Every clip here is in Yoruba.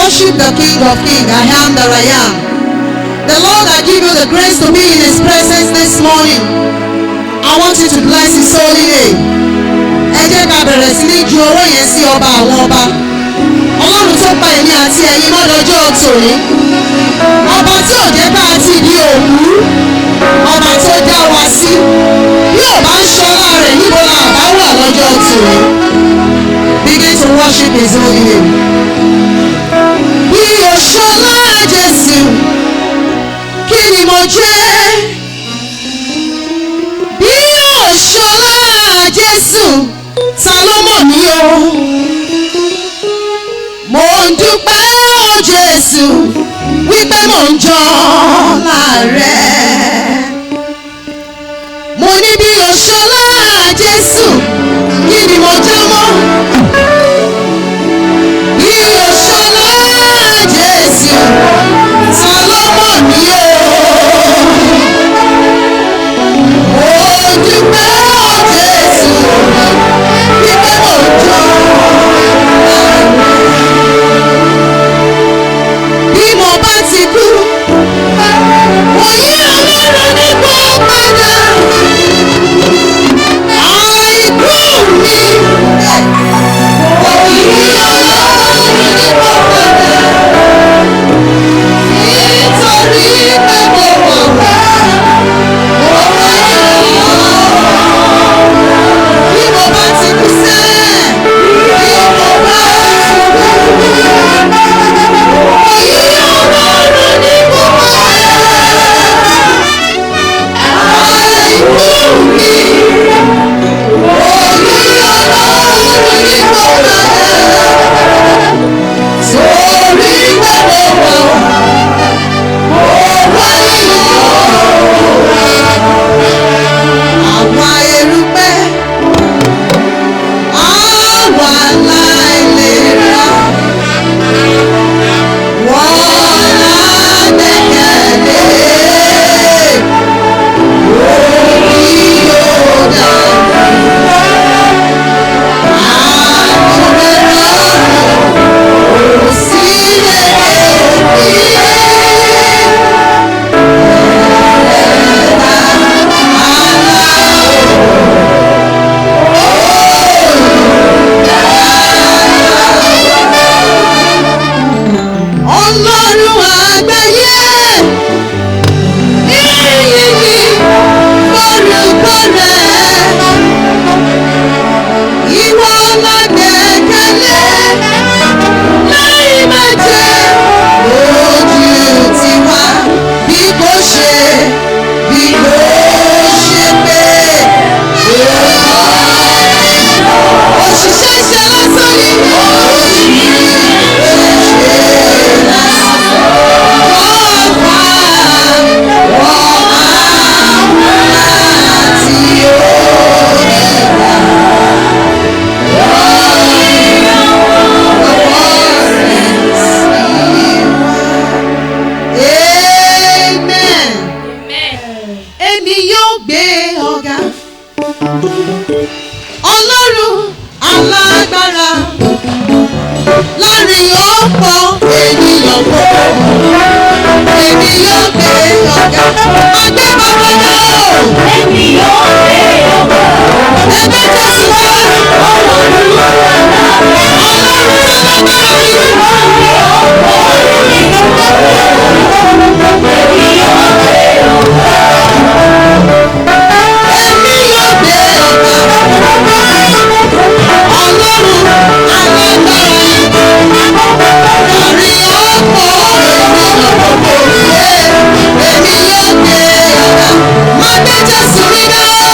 worship the King of Kings, I am that I am. The Lord that give you the grace to be in His presence this morning. I want you to bless His holy name. Ẹ jẹ́ ká bẹ̀rẹ̀ sí ní ju ọwọ́ yẹn sí ọba àwọn ọba. Ọlọ́run tó pa èmi àti ẹ̀yin mọ́ lọ́jọ́ tòní. Ọba tí ò jẹ́ ká ti di òkú. Ọba tó dá wa sí. Bí ò bá ń ṣọlá rẹ̀ níbo la bá wà lọ́jọ́ tòní. Begin to worship His holy name. Bí o ṣọlá Jésù, kí ni mo jẹ́? Bí o ṣọlá Jésù, ta ló mọ̀ mí o? Mo ń dúpẹ́ o Jésù, wípé mo ń jọlá rẹ̀. Mo ní bí o ṣọlá Jésù, kí ni mo jẹ́ mọ́? Bí o ṣọlá Jésù, ta ló mọ̀ mí o? Mo ń dúpẹ́ o Jésù, wípé mo ń jọlá rẹ̀. Bí mo bá ti kú, mo yí Ọlọ́run nípò padà. Àìkú mi, mo yí Ọlọ́run nípò padà. Nítorí pé mo wà wá, mo wá yọ̀. Bí mo bá ti kú sẹ́ẹ̀, bí mo bá ti kú, mo yí Ọlọ́run nípò padà. Àìkú mi, mo yí Ọlọ́run nípò padà. Torí pé mo wà wá, mo wá yọ̀. Àwa erùpẹ̀, àwa aláìlera, wọ́n lágbẹ́kẹ̀lé. Orí yóò dàgbà. Àánú rẹ̀ lọ́rùn, kò sí lédè òbí. Ọlọ́run àgbáyé, ìyìn ni forúkọ rẹ̀. Ìwọ la gbẹ́kẹ̀lé, láì má jẹ́ lójú tiwa. Bí kò ṣe pé òṣìṣẹ́ ṣe lásán ni. Amen. Èmi yóò gbé ọ̀gá. Ọlọ́run alágbára láàrin ọ̀pọ̀ ènìyàn gbogbo. Èmi yóò gbé ọ̀gá. Àgbẹ̀ bàbá náà. Èmi yóò gbé ọ̀gá. Ẹgbẹ́ Jésù wá. Ọlọ́run alágbára ni. Èmi yóò gbé ọ̀gá. Ọlọ́run alágbára láàrin ọ̀pọ̀ ènìyàn gbogbo. Èmi yóò gbé ọ̀gá. Má gbé Jésù rí náà.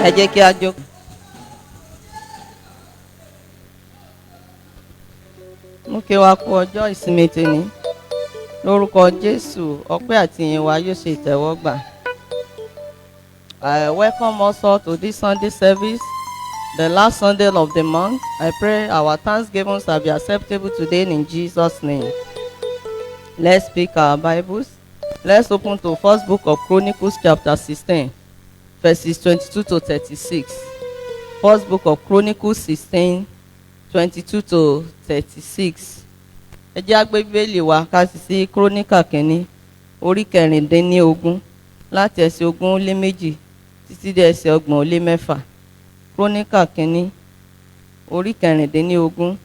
Ẹ jẹ́ kí a jókòó. Mú kí wa kú ọjọ́ ìsinmi tèmi. Lórúkọ Jésù, ọpẹ́ àti ìyìn wa yóò ṣe ìtẹ́wọ́gbà. I welcome us all to this Sunday service, the last Sunday of the month. I pray our thanksgiving shall be acceptable today in Jesus' name. Let's pick our Bibles. Let's open to First Book of Chronicles chapter 16, verses 22 to 36. First Book of Chronicles 16, 22 to 36. Ẹ jẹ́ á gbé Bíbélì wa ká sì sí Kíróníkà kìíní, orí kẹrìndínlógún, láti ẹsẹ̀ 22 títí dé ẹsẹ̀ 26. Kíróníkà kìíní, orí kẹrìndínlógún,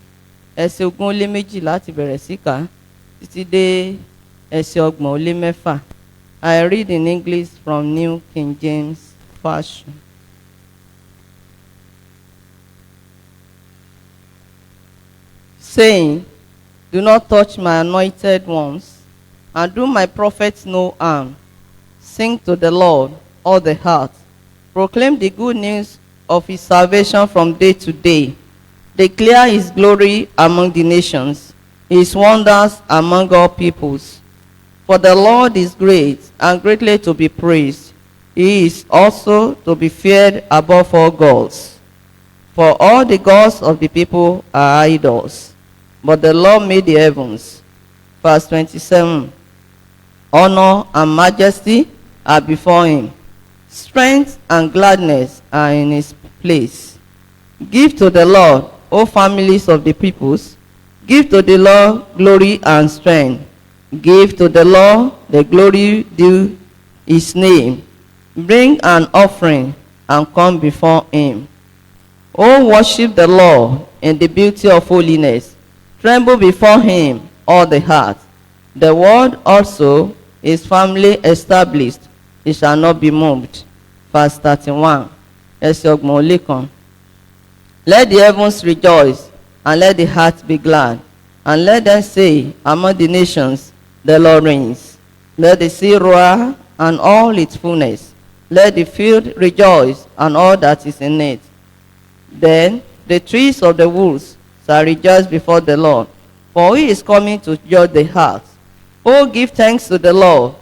ẹsẹ̀ 22 láti bẹ̀rẹ̀ sí kà títí dé ẹsẹ̀ 26. I read in English from New King James Version. Saying, do not touch my anointed ones, and do my prophets no harm. Sing to the Lord, all the heart. Proclaim the good news of his salvation from day to day. Declare his glory among the nations, his wonders among all peoples. For the Lord is great and greatly to be praised. He is also to be feared above all gods. For all the gods of the people are idols, but the Lord made the heavens. Verse 27. Honor and majesty are before him. Strength and gladness are in his place. Give to the Lord, O families of the peoples. Give to the Lord glory and strength. Give to the Lord the glory due his name. Bring an offering and come before him. O worship the Lord in the beauty of holiness. Tremble before him, all the heart. The word also is firmly established. It shall not be moved. Verse 31. Let the heavens rejoice, and let the heart be glad. And let them say among the nations, the Lord reigns. Let the sea roar, and all its fullness. Let the field rejoice, and all that is in it. Then the trees of the woods shall rejoice before the Lord, for he is coming to judge the heart. Oh, give thanks to the Lord.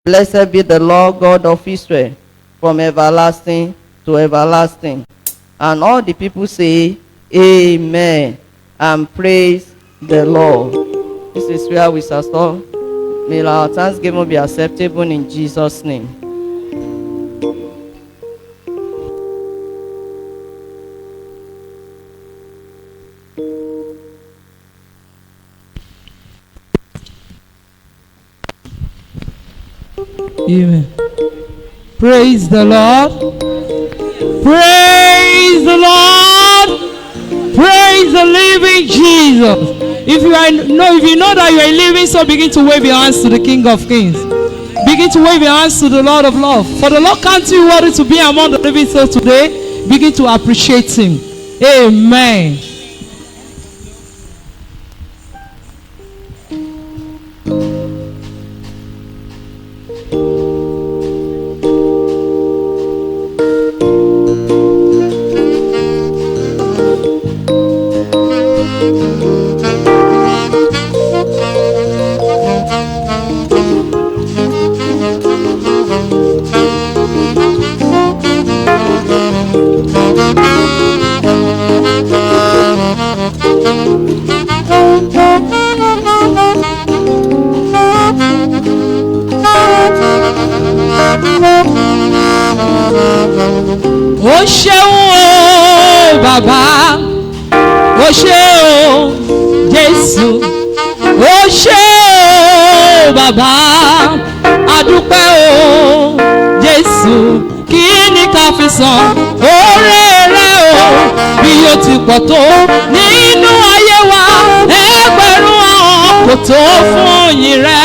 Blessed be the Lord God of Israel, from everlasting to everlasting. And all the people say, Amen, and praise the Lord. This is where we shall stop. May our thanksgiving be acceptable in Jesus' name. Amen. Praise the Lord. Praise the Lord. Praise the living Jesus. If you know that you are living, so begin to wave your hands to the King of Kings. Begin to wave your hands to the Lord of Lords. For the Lord counts you worthy to be among the living souls today. Begin to appreciate him. Amen. Ó ṣeun o bàbá, ó ṣe o Jésù, ó ṣe o bàbá, adúpẹ́ o Jésù, kí ni ká fi san oore rẹ o, bí yóò ti pọ̀ tó nínú ayé wa, ẹgbẹ̀rún àwọn kò tó fún yìn rẹ.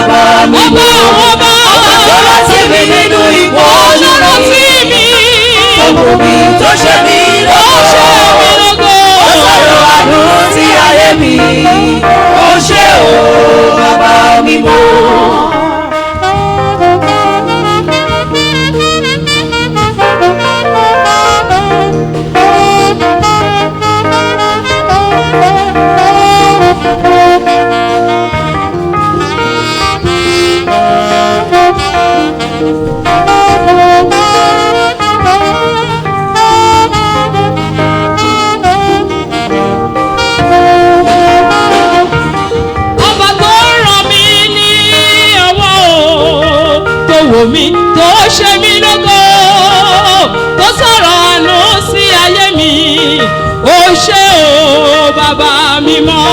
bàbá mi mọ́. ọba tó rántí mi nínú ìpọ́njú mi. tó wò mí tó ṣe mí lógo. ó sọ̀rọ̀ àánú sí ayé mi. ó ṣé o bàbá mi mọ́. mi tó ṣe mí lógo tó sọ̀rọ̀ àánú sí ayé mi ó ṣé o bàbá mi mọ́.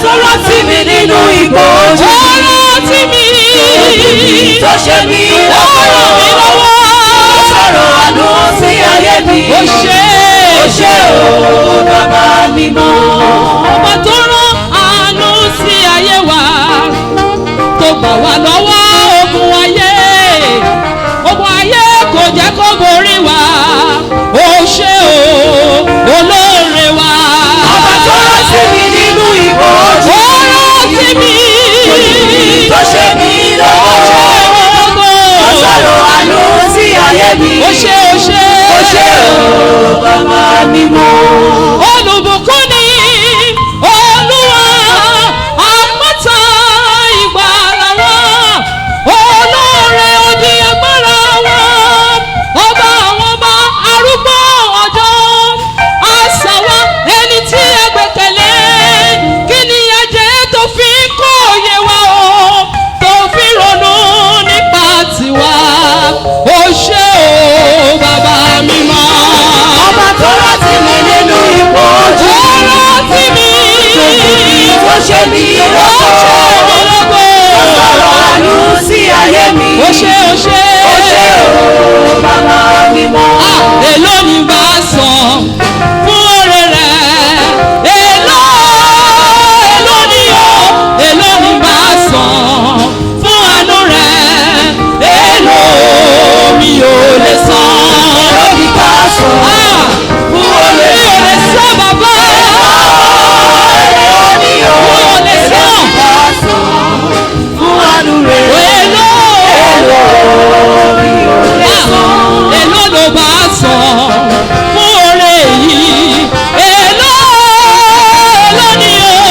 tó rántí mi nínú ìpọ́njú mi. ó rántí mi tó ṣe mí lọ́wọ́. tó sọ̀rọ̀ àánú sí ayé mi. ó ṣé o bàbá mi mọ́. ọba tó rán àánú sí ayé wa tó gbà wá lọ́wọ́ ogun ayé. Ogun ayé kò jẹ́ kó borí wa, ó ṣé o, olóore wa. Ọba tó rántí mi nínú ìpọ́njú. Ó rántí mi. Tó ṣe mí lógo. Ó sọ̀rọ̀ àánú sí ayé mi. Ó ṣé o ṣé. Ó ṣé o bàbá mi mọ́. Olùbùkún ni Olúwa, àpáta ìgbàlà wa. Olóore odi agbára wa, ọba àwọn ọba arúgbó ọjọ́, àṣà wa ẹni tí ẹ gbẹ́kẹ̀lé. Kí ni ẹ̀jẹ̀ tó fi ń kó òye wa o, tó fi ronú nípa tiwa. Ó ṣé o bàbá mi mọ́. Ọba tó rántí mi nínú ìpọ́njú. Ó rántí mi. Tó ṣe mí lógo. Ó sọ̀rọ̀ àánú sí ayé mi. Ó ṣé o ṣé. Ó ṣé o bàbá mi mọ́. Èló ni bá san fún oore rẹ̀? Èló ni o, èló ni bá san fún àánú rẹ̀? Èló mi ò lè san. Èló ni bá san fún oore rẹ̀? Mi ò lè san bàbá. Èló ni o, Mi ò lè èló san. ni bá san fún àánú rẹ̀? Èló. Mi ò lè san. Èló ló bá san fún oore yìí? Èló ni o,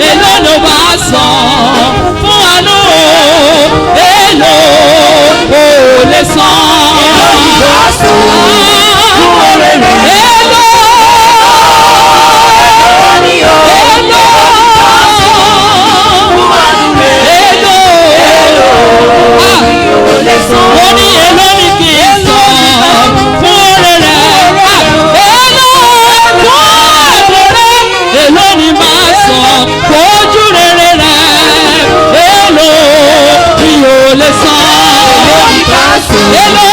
èló ló bá san fún àánú o? Èló ò lè san. Èló ni bá san fún oore rẹ̀? Èló Èló ni o, èló fún àánú rẹ̀? èló Mi ò lè san. ó ní èló ni kì í san fún oore rẹ̀. Èló fún ààbò rẹ̀. Èló ni máa san fojú rere rẹ̀. Èló mi ò lè san. Èló ni bá san Èló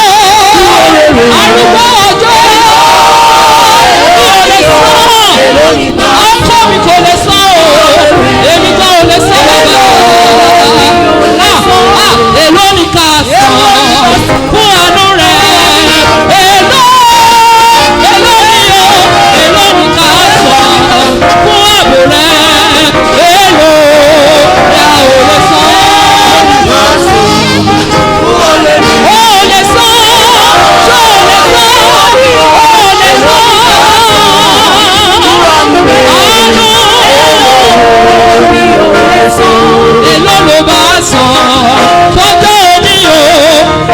arúgbó ọjọ́ mi ò lè san. Èló ni bá Ọkọ mi kò lè san o, èmi kan ò lè san bàbá. Èló ni ká san fún àánú rẹ̀? Èló ni o, èló ni ká san fún ààbò rẹ̀? Èló la ò lè san. fún oore rẹ̀? Ó lè san, ṣó lè san, ó lè san. Àánú. Mi ò lè san. Èló ló bá san fọjọ́ òní o,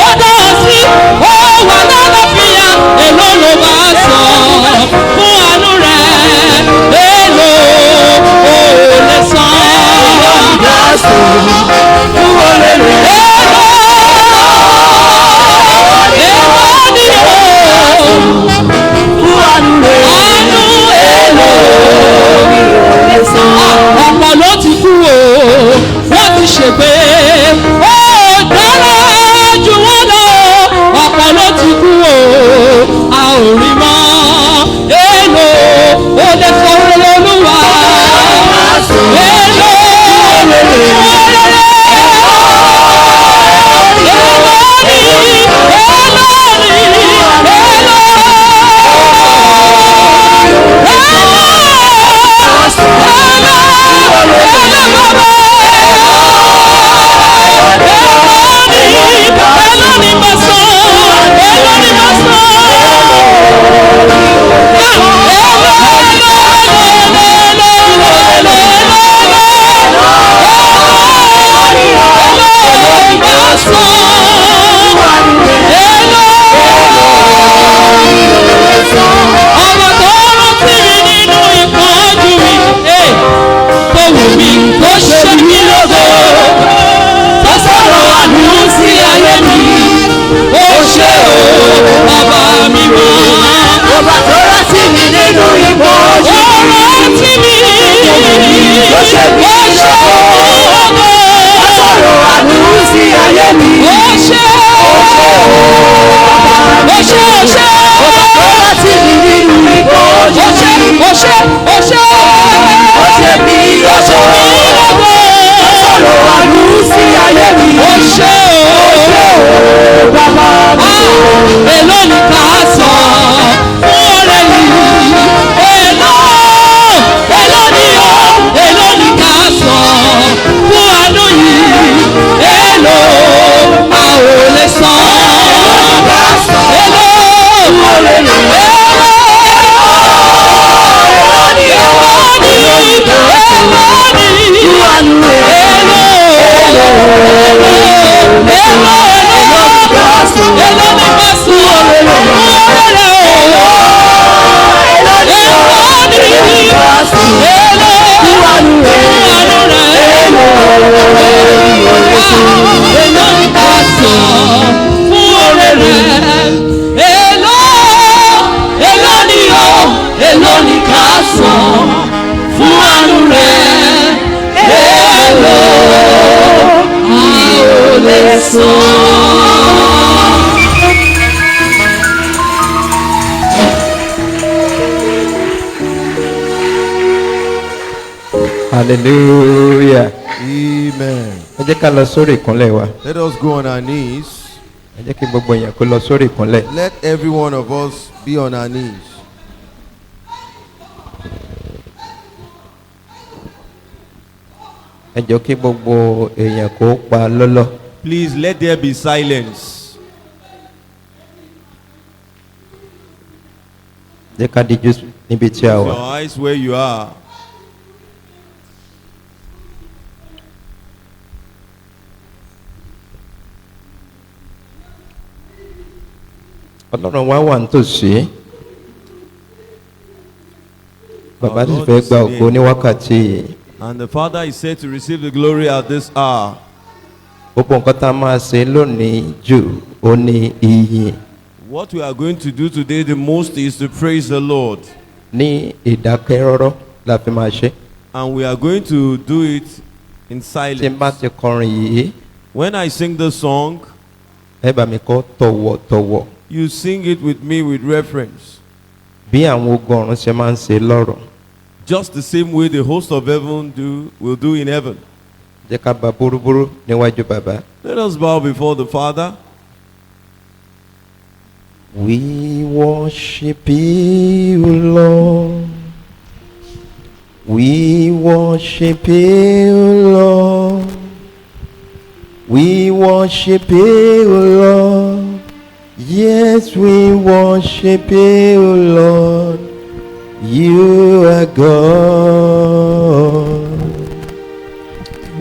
ó dá ọ sí, ó wà lálàáfíà. Èló ló bá san fún àánú rẹ̀? Èló ò lè san. Bá san fún oore rẹ̀? Èló ni o, Fún àánú rẹ̀? àánú èló. Mi ò lè san. Ọ̀pọ̀ ló ti kú o, wọ́n ti ṣègbé, ó dára jù wọ́n lọ. Ọ̀pọ̀ ló ti kú o, a ò rí mọ́. Èló ó lè sọ fún Olúwa. Èló ó lè rí. Hallelujah. Amen. Ẹ jẹ́ ká lọ sórí ìkúnlẹ̀ wa. Let us go on our knees. Ẹ jẹ́ kí gbogbo èèyàn kó lọ sórí ìkúnlẹ̀. Let every one of us be on our knees. Ẹ jọ̀ọ́ kí gbogbo èèyàn kó pa lọ́lọ́. Please let there be silence. Jẹ́ ká díjú níbi tí a Your wà. eyes where you are. Ọlọ́run wa wà nítòsí. Bàbá sì fẹ́ gba ògo ní wákàtí yìí. And the Father is said to receive the glory at this hour. Gbogbo nǹkan tá a máa ṣe lónìí jù ó ní iyì. What we are going to do today the most is to praise the Lord. Ní ìdákẹ́rọ́rọ́ la fi máa ṣe. And we are going to do it in Tí n bá silence. ti kọrin yìí, When I sing the song, ẹ bá mi kọ tọ̀wọ̀tọ̀wọ̀. you sing it with me with reference. Bí àwọn ogun ọ̀run ṣe máa ń ṣe lọ́rọ̀. Just the same way the host of heaven will do in heaven. Jẹ́ ká bá búrúbúrú níwájú bàbá. Let us bow before the Father. We worship you, Lord. We worship you, Lord. We worship you, Lord. Yes, we worship you, Lord. You are God.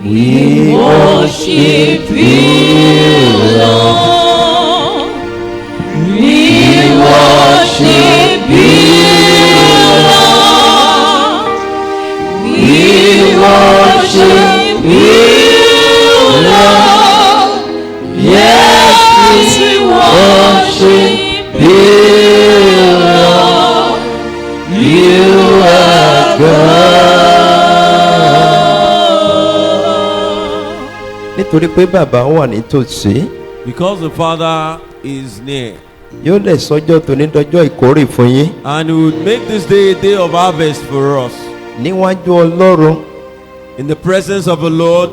We worship you, Lord. We worship you, Lord. We worship you, Lord. Yes, we worship you, Lord. You are God. Nítorí pé bàbá wà nítòsí, Because the Father is near. yóò lè sọ́jọ́ tòní dọjọ́ ìkórè fún yín. And He would make this day a day of harvest for us. Níwájú Ọlọ́run, In the presence of the Lord,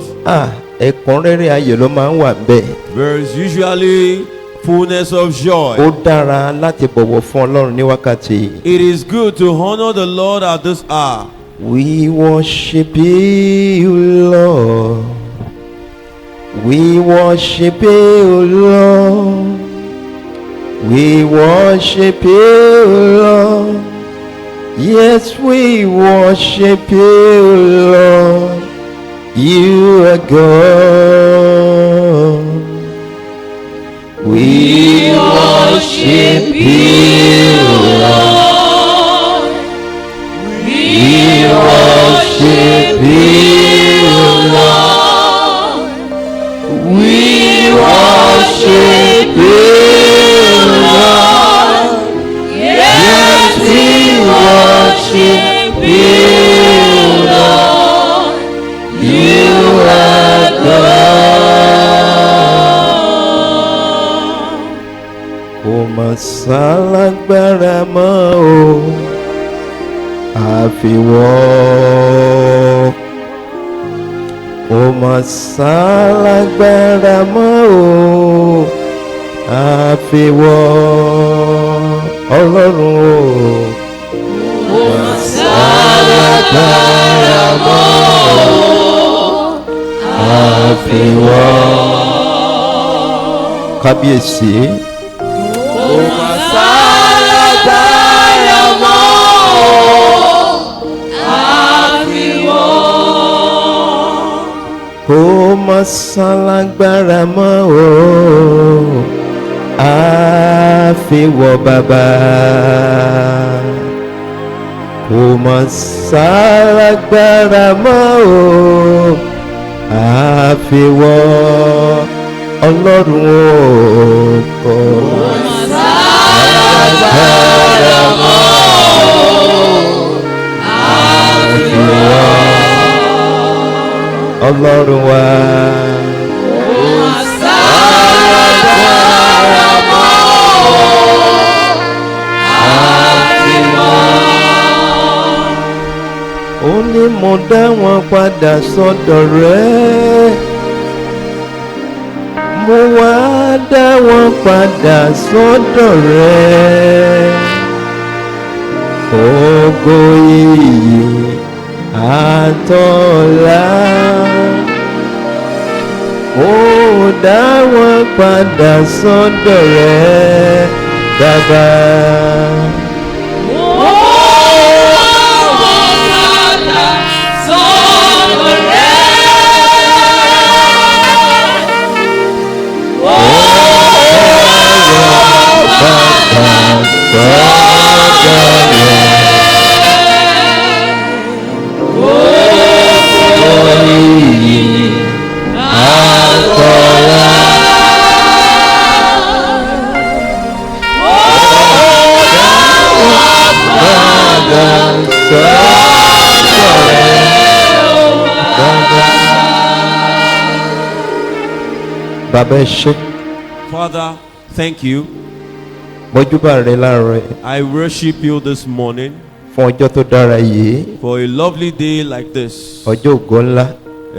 ẹ̀kúnrẹ́rẹ́ ayọ̀ ló máa ń wà bẹ́ẹ̀. there is usually fullness of joy. Ó dára láti bọ̀wọ̀ fún Ọlọ́run ní wákàtí yìí. It is good to honor the Lord at this hour. We worship you, Lord. We worship you, Lord. We worship you, Lord. Yes, we worship you, Lord. You are God. We worship you, Lord. We worship you, Lord. We worship you, Lord. Yes, we worship you, Lord. You are God. Kò mà sálágbára mọ́ o, àfiwọ́. Kò mà sálágbára mọ́ o, àfiwọ́. Ọlọ́run o. Kò mà sálágbára mọ́ o, àfiwọ́. Kábíyèsí. Kò mà sálágbára mọ́ o, àfiwọ́. Kò mà sálágbára mọ́ o, àfiwọ́ bàbá. Kò mà sálágbára mọ́ o, àfiwọ́. Ọlọ́run o. Kò mà sálágbára mọ́ o, àfiwọ́. Ọlọ́run wa. Kò mà sálágbára mọ́ o, àfiwọ́. Ó ní ní mo dá wọn padà sọ́dọ̀ rẹ̀. Mo wá dá wọn padà sọ́dọ̀ rẹ̀. Ògo iyì àtọ́lá. Ó dá wọn padà sọ́dọ̀ rẹ̀, Bàbá. Bàbá ẹ ṣé. Father, thank you. Mọ́júbà rẹ láàárọ̀ yìí I worship you this morning fún ọjọ́ tó dára yìí, for a lovely day like this, ọjọ́ ògo ńlá,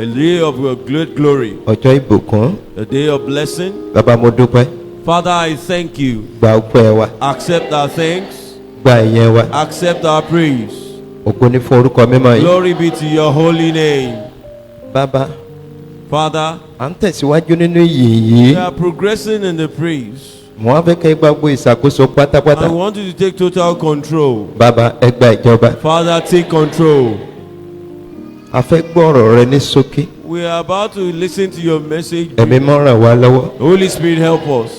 a day of your great glory, ọjọ́ ìbùkún. a day of blessing. Bàbá mo dúpẹ́, Father, I thank you. gba ọpẹ́ wa, Accept our thanks, gba ìyẹn wa. accept our praise. Ògo ni fún orúkọ mímọ́ yìí. Glory be to your holy name. Bàbá, Father, à ń tẹ̀síwájú nínú ìyìn yìí. we are progressing in the praise. Mo wá fẹ́ kẹ́ gbàgbọ́ ìṣàkóso pátápátá. I want you to take total control. Bàbá ẹ gba ìjọba. Father, take control. A fẹ́ gbọ́ ọ̀rọ̀ rẹ ní ṣókí. We are about to listen to your message. Ẹ̀mí mọ́ ràn wá lọ́wọ́. Holy Spirit, help us.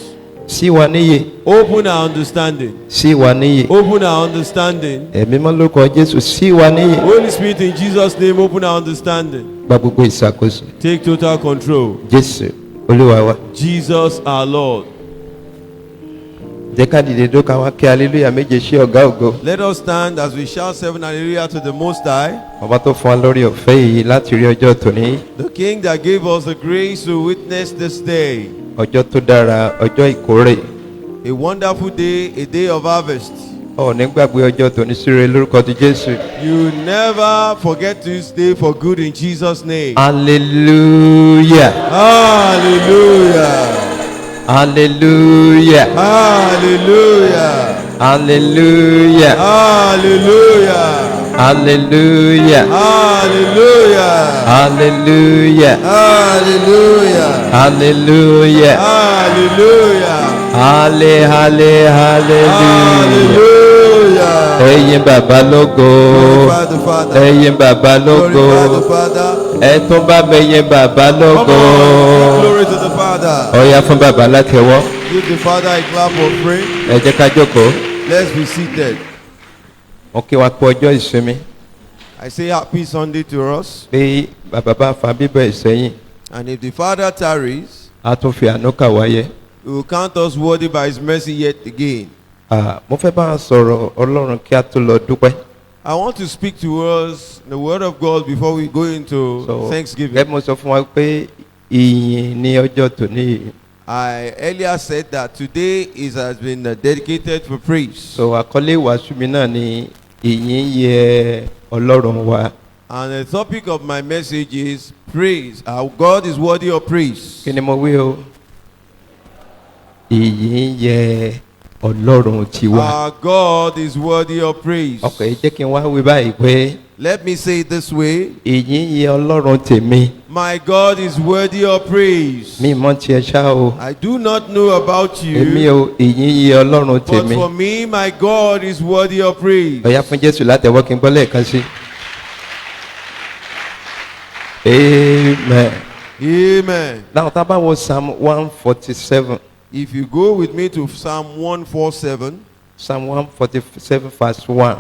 Sí wa níyè. Open our understanding. Sí wa níyè. Open our understanding. Ẹ̀mí mọ́ lórúkọ Jésù sí wa níyè. Holy Spirit, in Jesus' name, open our understanding. Gba gbogbo ìṣàkóso. Take total control. Jésù Olúwa wa. Jesus, our Lord. Jẹ́ ká dìde dó ká wá kí hallelujah méje sí ọ̀gá ògo. Let us stand as we shout 7 hallelujah to the Most High, Ọba tó fún wa lórí ọ̀fẹ́ yìí láti rí ọjọ́ tòní. the King that gave us the grace to witness this day. Ọjọ́ tó dára, ọjọ́ ìkórè. A wonderful day, a day of harvest. Ọ̀ ní gbàgbé ọjọ́ tòní síre lórúkọ ti Jésù. You never forget this day for good in Jesus' name. Hallelujah. Hallelujah. Hallelujah. Hallelujah. Hallelujah. Hallelujah. Hallelujah. Hallelujah. Hallelujah. Hallelujah. Hallelujah. Hallelujah. Halle, halle, hallelujah. Hallelujah. Ẹ̀yin bàbá lógo. Glorify the Father. Ẹ̀yin bàbá lógo. Glorify the Father. Ẹ tún bá mi yìn bàbá Come lógo. on. Glory to the Father. Ọ̀yá fún bàbá látẹ̀wọ́. Give the Father a clap of praise. Ẹ jẹ́ ká jókòó. Let's be seated. Wọ́n kí wa kú ọjọ́ ìsinmi. I say happy Sunday to us. Bí bàbá bá fa bíbẹ̀ ìsẹ́yìn, And if the Father tarries, a tún fi àánú kà wáyé. He will count us worthy by His mercy yet again. Mo fẹ́ bá a sọ̀rọ̀ Ọlọ́run kí a tó lọ dúpẹ́. I want to speak to us the Word of God before we go into Thanksgiving. Gẹ́gẹ́ mo sọ fún wa pé ìyìn ní ọjọ́ tòní yìí. I earlier said that today has been dedicated for praise. So àkọlé ìwàásù mi náà ni ìyìn yẹ Ọlọ́run wa. And the topic of my message is praise. How God is worthy of praise. Kí ni mo wí o? Ìyìn yẹ Ọlọ́run tiwa. Our God is worthy of praise. Ọkọ̀ yìí jẹ́ kí n wá wí báyìí pé Let me say it this way. ìyìn yẹ Ọlọ́run tèmi. My God is worthy of praise. Mi mọ̀ tiẹ̀ ṣá o. I do not know about Èmi you, o ìyìn yẹ Ọlọ́run but tèmi. for me, my God is worthy of praise. Ọ̀yá fún Jésù látẹ̀wọ́ kí n gbọ́ lẹ́ẹ̀kan sí. Amen. Amen. Now tá a bá wo Psalm 147. If you go with me to Psalm 147, Psalm 147 verse 1.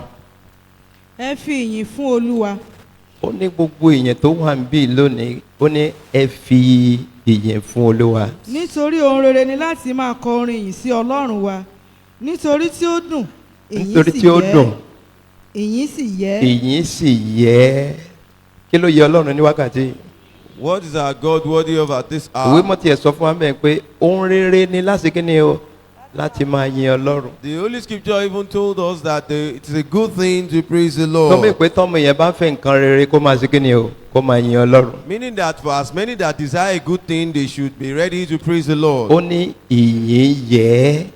Ẹ fi ìyìn fún Olúwa. Ó ní gbogbo ìyẹn tó wà níbí lónìí, ó ní ẹ fi ìyìn fún Olúwa. Nítorí ohun rere ni láti máa kọ orin ìyìn sí Ọlọ́run wa. Nítorí tí ó dùn, Nítorí tí ó dùn, ìyìn sì yẹ. ìyìn sì yẹ. Kí ló yẹ Ọlọ́run ní wákàtí? what is our God worthy of at this Ìwé hour? mọ́ tiẹ̀ sọ fún wa bẹ́ẹ̀ pé ohun rere ni láti kí ni o? láti máa yin ọlọ́run. The Holy Scripture even told us that it is a good thing to praise the tó mọ̀ Lord. pé tọ́mọ yẹn bá fẹ́ nǹkan rere kó máa ṣe kí ni o kó máa yin ọlọ́run. Meaning that for as many that desire a good thing, they should be ready to praise the ó Lord. ní ìyìn yẹ ẹ́.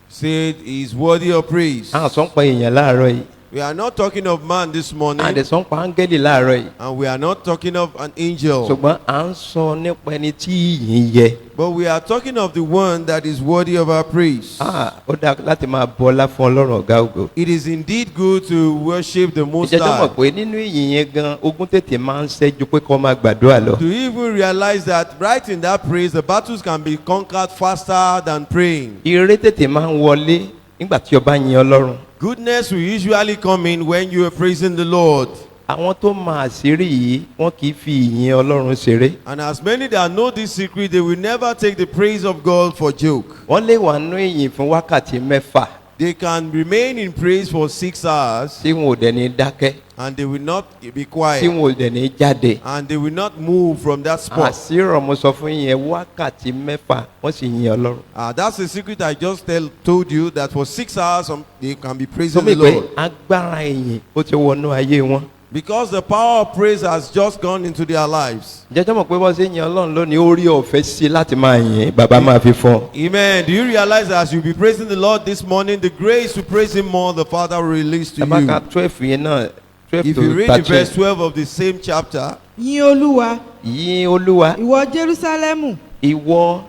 Said he is worthy of praise. à ń sọ pa èèyàn láàárọ̀ yìí. We are not talking of man this morning, à ń dẹ̀ sọ pa áńgẹ́lì láàárọ̀ yìí. and we are not talking of an angel, ṣùgbọ́n à ń sọ nípa ẹni tí ìyìn yẹ. but we are talking of the one that is worthy of our praise. ó dáa láti máa bu ọlá fún ọlọ́run ọ̀gá ògo. It is indeed good to worship the Most ìjẹ́jọ́ mọ̀ High. pé nínú ìyìn yẹn gan ogun tètè máa ń ṣẹ́jú pé kó máa gbàdúrà lọ. To even realize that right in that praise, the battles can be conquered faster than praying. ire tètè máa ń wọlé nígbà tí o bá yin ọlọ́run. Goodness will usually come in when you are praising the Lord. àwọn tó máa àṣírí yìí wọn kì í fi ìyìn ọlọ́run ṣeré. And as many that know this secret, they will never take the praise of God for joke. wọ́n lè wà nínú ìyìn fún wákàtí mẹ́fà They can remain in praise for 6 hours, tí wọn ò dẹ̀ ní dákẹ́ and they will not be tí quiet, wọn ò dẹ̀ ní jáde. and they will not move from that spot. àṣírọ̀ mo sọ fún yín wákàtí mẹ́fà wọ́n sì yin ọlọ́run. That's the secret I just told you, that for 6 hours they can be tó praising mi the pé Lord. agbára ìyìn ó ti wọnú ayé wọn. Because the power of praise has just gone into their lives. jẹ́jọ́ mọ̀ pé wọ́n ṣe yin ọlọ́run lónìí ó rí ọ̀fẹ́ sí láti máa yìn bàbá máa fi fún ọ. Amen. Do you realize that as you be praising the Lord this morning, the grace to praise Him more, the Father will release to ẹ bá ka you. 12 yẹn náà 12 If to you read the verse 13. 12 of the same chapter, Yìn Olúwa, yìn olúwa ìwọ Jerúsálẹ́mù, ìwọ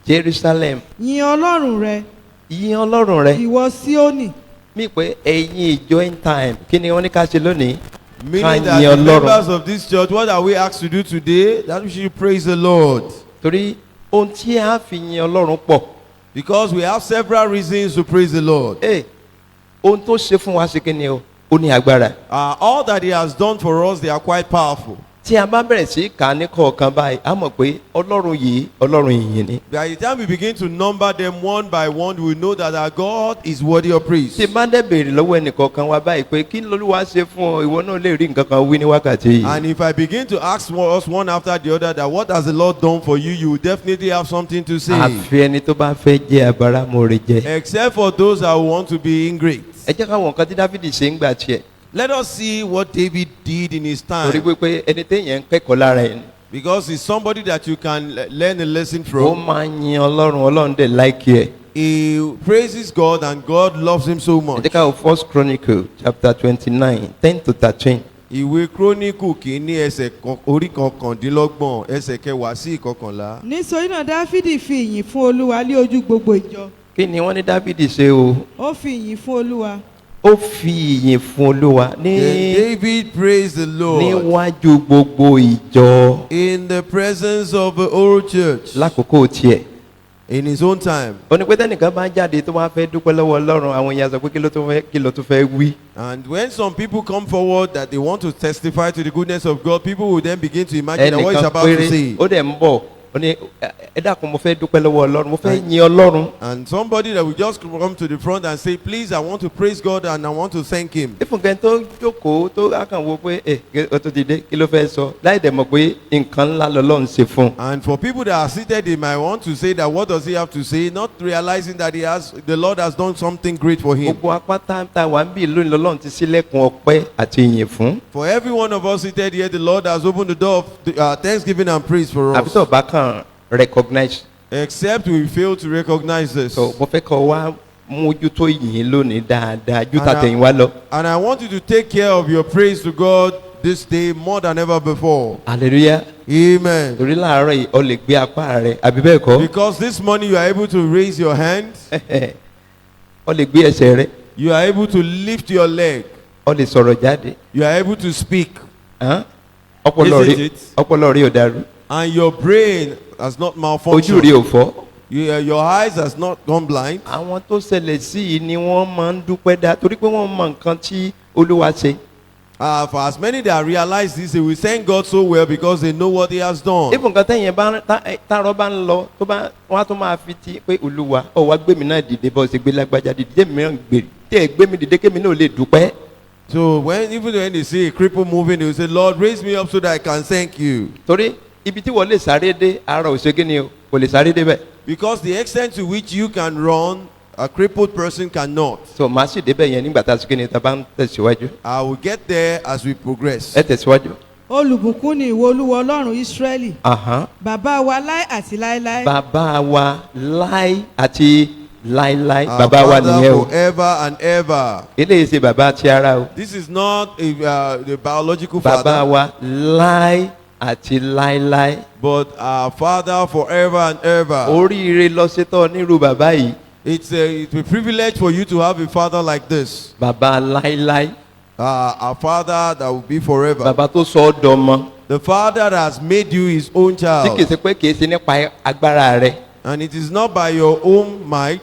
Jerusalem yìn Ọlọ́run rẹ, yìn ọlọ́run rẹ. ìwọ Síónì. mi pé ẹ̀yin ìjọ end time kí ni wọ́n ní ká ṣe lónìí. meaning Ká that yin the Ọlọ́run. members of this church, what are we asked to do today? That we should praise the Lord. torí ohun tí a fi yin ọlọ́run pọ̀. Because we have several reasons to praise the Lord. ohun tó ṣe fún wa ṣe kí ni o ó ní agbára. All that He has done for us, they are quite powerful. tí a bá bẹ̀rẹ̀ sí kà á ní kọ̀ọ̀kan báyìí a mọ̀ pé ọlọ́run yìí ọlọ́run ìyìn ni. By the time we begin to number them one by one, we know that our God is worthy of praise. tí bá dẹ̀ béèrè lọ́wọ́ ẹnìkọ̀ọ̀kan wa báyìí pé kí lolúwa ṣe fún ọ ìwọ náà lè rí nǹkan kan wí ní wákàtí yìí. And if I begin to ask us one after the other that what has the Lord done for you, you will definitely have something to say. àfi ẹni tó bá fẹ́ jẹ́ abáramọ̀rẹ́ jẹ́. Except for those that want to be ingrate. ẹ jẹ́ ká wo nǹkan tí Dáfídì ṣe ń gbà tiẹ̀. Let us see what David did in his torí time. pé ẹni téèyàn ń kẹ́kọ̀ọ́ lára ẹ̀ ni. Because he's somebody that you can learn a lesson ó from. máa ń yin ọlọ́run dẹ̀ láìkí ẹ̀. He praises God and God loves him so ẹ much. jẹ́ ká wo First Chronicle chapter 29 10 to 13. Ìwé Chronicle kìíní orí kọkàndínlọ́gbọ̀n ẹsẹ̀ kẹwàá sí ìkọkànlá. Nítorí náà Dáfídì fi ìyìn fún Olúwa ní ojú gbogbo ìjọ. kí ni wọ́n ní Dáfídì ṣe o. Ó fi ìyìn fún Olúwa. ó fi ìyìn fún olúwa ní Then David praised the Lord níwájú gbogbo ìjọ in the presence of the whole church lákòókò tiẹ̀. in his own time. ó ní pé tẹ́nìkan bá jáde tó wá fẹ́ dúpẹ́ lọ́wọ́ ọlọ́run àwọn èèyàn sọ pé kí ló tó fẹ́ wí. And when some people come forward that they want to testify to the goodness of God, people will then begin to imagine what he's ẹnìkan about to péré say. ó dẹ̀ ń bọ̀ ó ní ẹ dákun mo fẹ́ dúpẹ́ lọ́wọ́ ọlọ́run mo fẹ́ yin ọlọ́run. And somebody that will just come to the front and say, please, I want to praise God and I want to thank him. ìfúnkẹ́ tó jókòó tó akànwó pé ó tó ti dé kí ló fẹ́ sọ láì dẹ̀ mọ̀ pé nǹkan ńlá lọ́lọ́run ṣe fún un. And for people that are seated, they might want to say that what does he have to say, not realizing that the Lord has done something great for him. gbogbo apáta tá a wà ń bí lónìí lọ́lọ́run ti ṣílẹ̀kùn ọpẹ́ àti ìyìn fún. For every one of us seated here, the Lord has opened the door of thanksgiving and praise for àbí us. tó bá kàn recognize. Except we fail to recognize this. so mo fẹ́ kọ́ wá mójútó ìyìn lónìí dáadáa ju And I- tàtẹ̀yìnwá lọ. And I want you to take care of your praise to God this day more than ever before. hallelujah. Amen. torí láàárọ̀ yìí o lè gbé apá rẹ àbí bẹ́ẹ̀ kọ́. Because this morning you are able to raise your hand, o lè gbé ẹsẹ̀ rẹ. you are able to lift your leg, o lè sọ̀rọ̀ jáde. you are able to speak, Hàn? ọpọlọ Isn't rí it? ọpọlọ rí ò dàrú. and your brain has not ojú rí malfunctioned. ò fọ́. Your eyes has not gone blind. àwọn tó ṣẹlẹ̀ sí i ni wọ́n máa ń dúpẹ́ dá torí pé wọ́n mọ nǹkan tí olúwa ṣe. For as many that realize this, they will thank God so well because they know what He has done. ibùn kan tẹ̀yìn tààrọ̀ bá ń lọ tó bá wọ́n á tún máa fi ti pé olúwa ọ̀ wá gbé mi náà dìde bọ́ ṣe gbé lágbájá dìde jẹ́ mi náà gbé tí ẹ̀ gbé mi dìde kémi náà lè dúpẹ́. So even when they see a cripple moving, they will say, Lord, raise me up so that I can thank you. torí ibi tí wọ́n lè sáré dé ara ò ṣe kí ni o kò lè sáré dé bẹ́ẹ̀. Because the extent to which you can run, A crippled person cannot. so màá sì débẹ̀ yẹn nígbà tá a sì kí ni tá a bá ń tẹ̀síwájú. I will get there as we progress. ẹ tẹ̀síwájú. olùbùkún ni ìwọ olúwa ọlọ́run ísírẹ́lì Ahán. bàbá wa láé àti láéláé bàbá wa láí àti láíláí Our bàbá wa Father nìyẹn o. forever and ever. eléyìí ṣe bàbá ti ara o. This is not the biological bàbá father, wa láí àti láíláí. but our Father forever and ever. oríire lọ sétọ́ nírú bàbá yìí. It's a privilege for you to have a father like this. bàbá láíláí. A father that will be forever. bàbá tó sọ ọ́ dọmọ. The father that has made you his own tí kìí child. ṣe pé kìí ṣe nípa agbára rẹ. And it is not by your own might.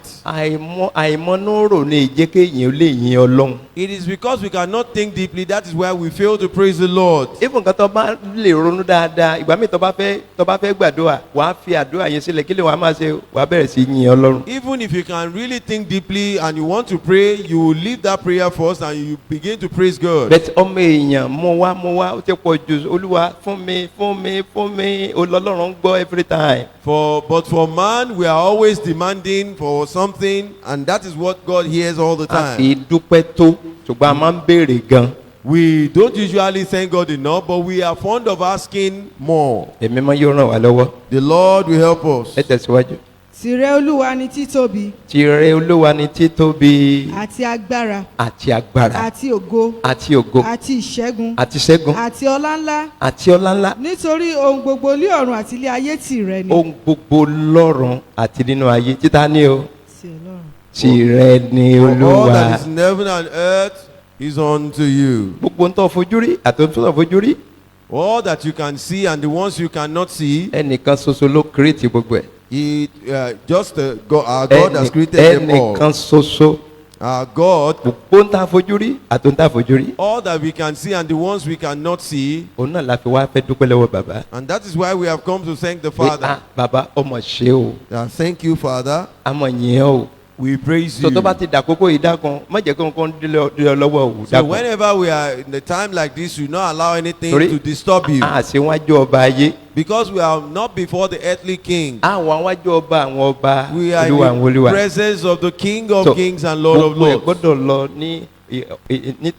àìmọ́núrò ní ìjẹ́kéyìn lè yin ọlọ́run. It is because we cannot think deeply. That is why we fail to praise the Lord. even nǹkan tó bá lè ronú dáadáa ìgbà míì tó bá fẹ́ gbàdúrà wàá fi àdúrà yẹn sílẹ̀ kí lè wàá máa ṣe wàá bẹ̀rẹ̀ sí yin ọlọ́run. Even if you can really think deeply and you want to pray, you will leave that prayer first and you begin to praise God. bẹ́ẹ̀ ọmọ èèyàn mo wá ó ti pọ̀ jù olúwa fún mi olọ́lọ́run ń gbọ́ every time. But for man, we are always demanding for something, and that is what God hears all the a kì í time. dúpẹ́ tó ṣùgbọ́n a máa ń béèrè gan. We don't usually thank God enough, but we are fond of asking more. èmi máa yóò ràn wá lọ́wọ́. The Lord will help us. ẹ tẹ̀síwájú. tìrẹ olúwa ni títóbi tìrẹ olúwa ni títóbi àti agbára àti agbára àti ògo àti ògo àti ìṣẹ́gun àti ṣẹ́gun àti ọlá ńlá àti ọlá ńlá. nítorí ohun gbogbo lé ọ̀run àti ilé ayé tìrẹ ni. ohun gbogbo lọ́run àti nínú ayé títa ní o. Ti Ọlọ́run. tìrẹ ni For all olúwa. that is in heaven and earth is unto you. gbogbo ń tọ́ fojú rí àti ń tọ́ fojú rí. All that you can see and the ones you cannot see, ẹnìkan ṣoṣo ló kírètì gbogbo ẹ̀. our God has created them all. ẹnìkan ṣoṣo. Our God, gbogbo ń tà fojú rí àti ń tà fojú rí. all that we can see and the ones we cannot see, òun náà la fi wá fẹ́ dúpẹ́ lọ́wọ́ bàbá. and that is why we have come to thank the pé Father. bàbá ọmọ ṣe o Thank you, Father. àmọ̀ yẹn o. We praise tó you. tó bá ti dàkókò yìí dákan má jẹ́ kí nǹkan dé ọ lọ́wọ́ o So dákan. whenever we are in a time like this, you not allow anything Torí- to disturb you, a sì wájú ọba ayé. because we are not before the earthly king. àwọn wájú ọba àwọn ọba We are olúwa àwọn in the olúwa. presence of the King of So, Kings and Lord of gbogbo ẹ̀ Lords. gbọ́dọ̀ lọ ní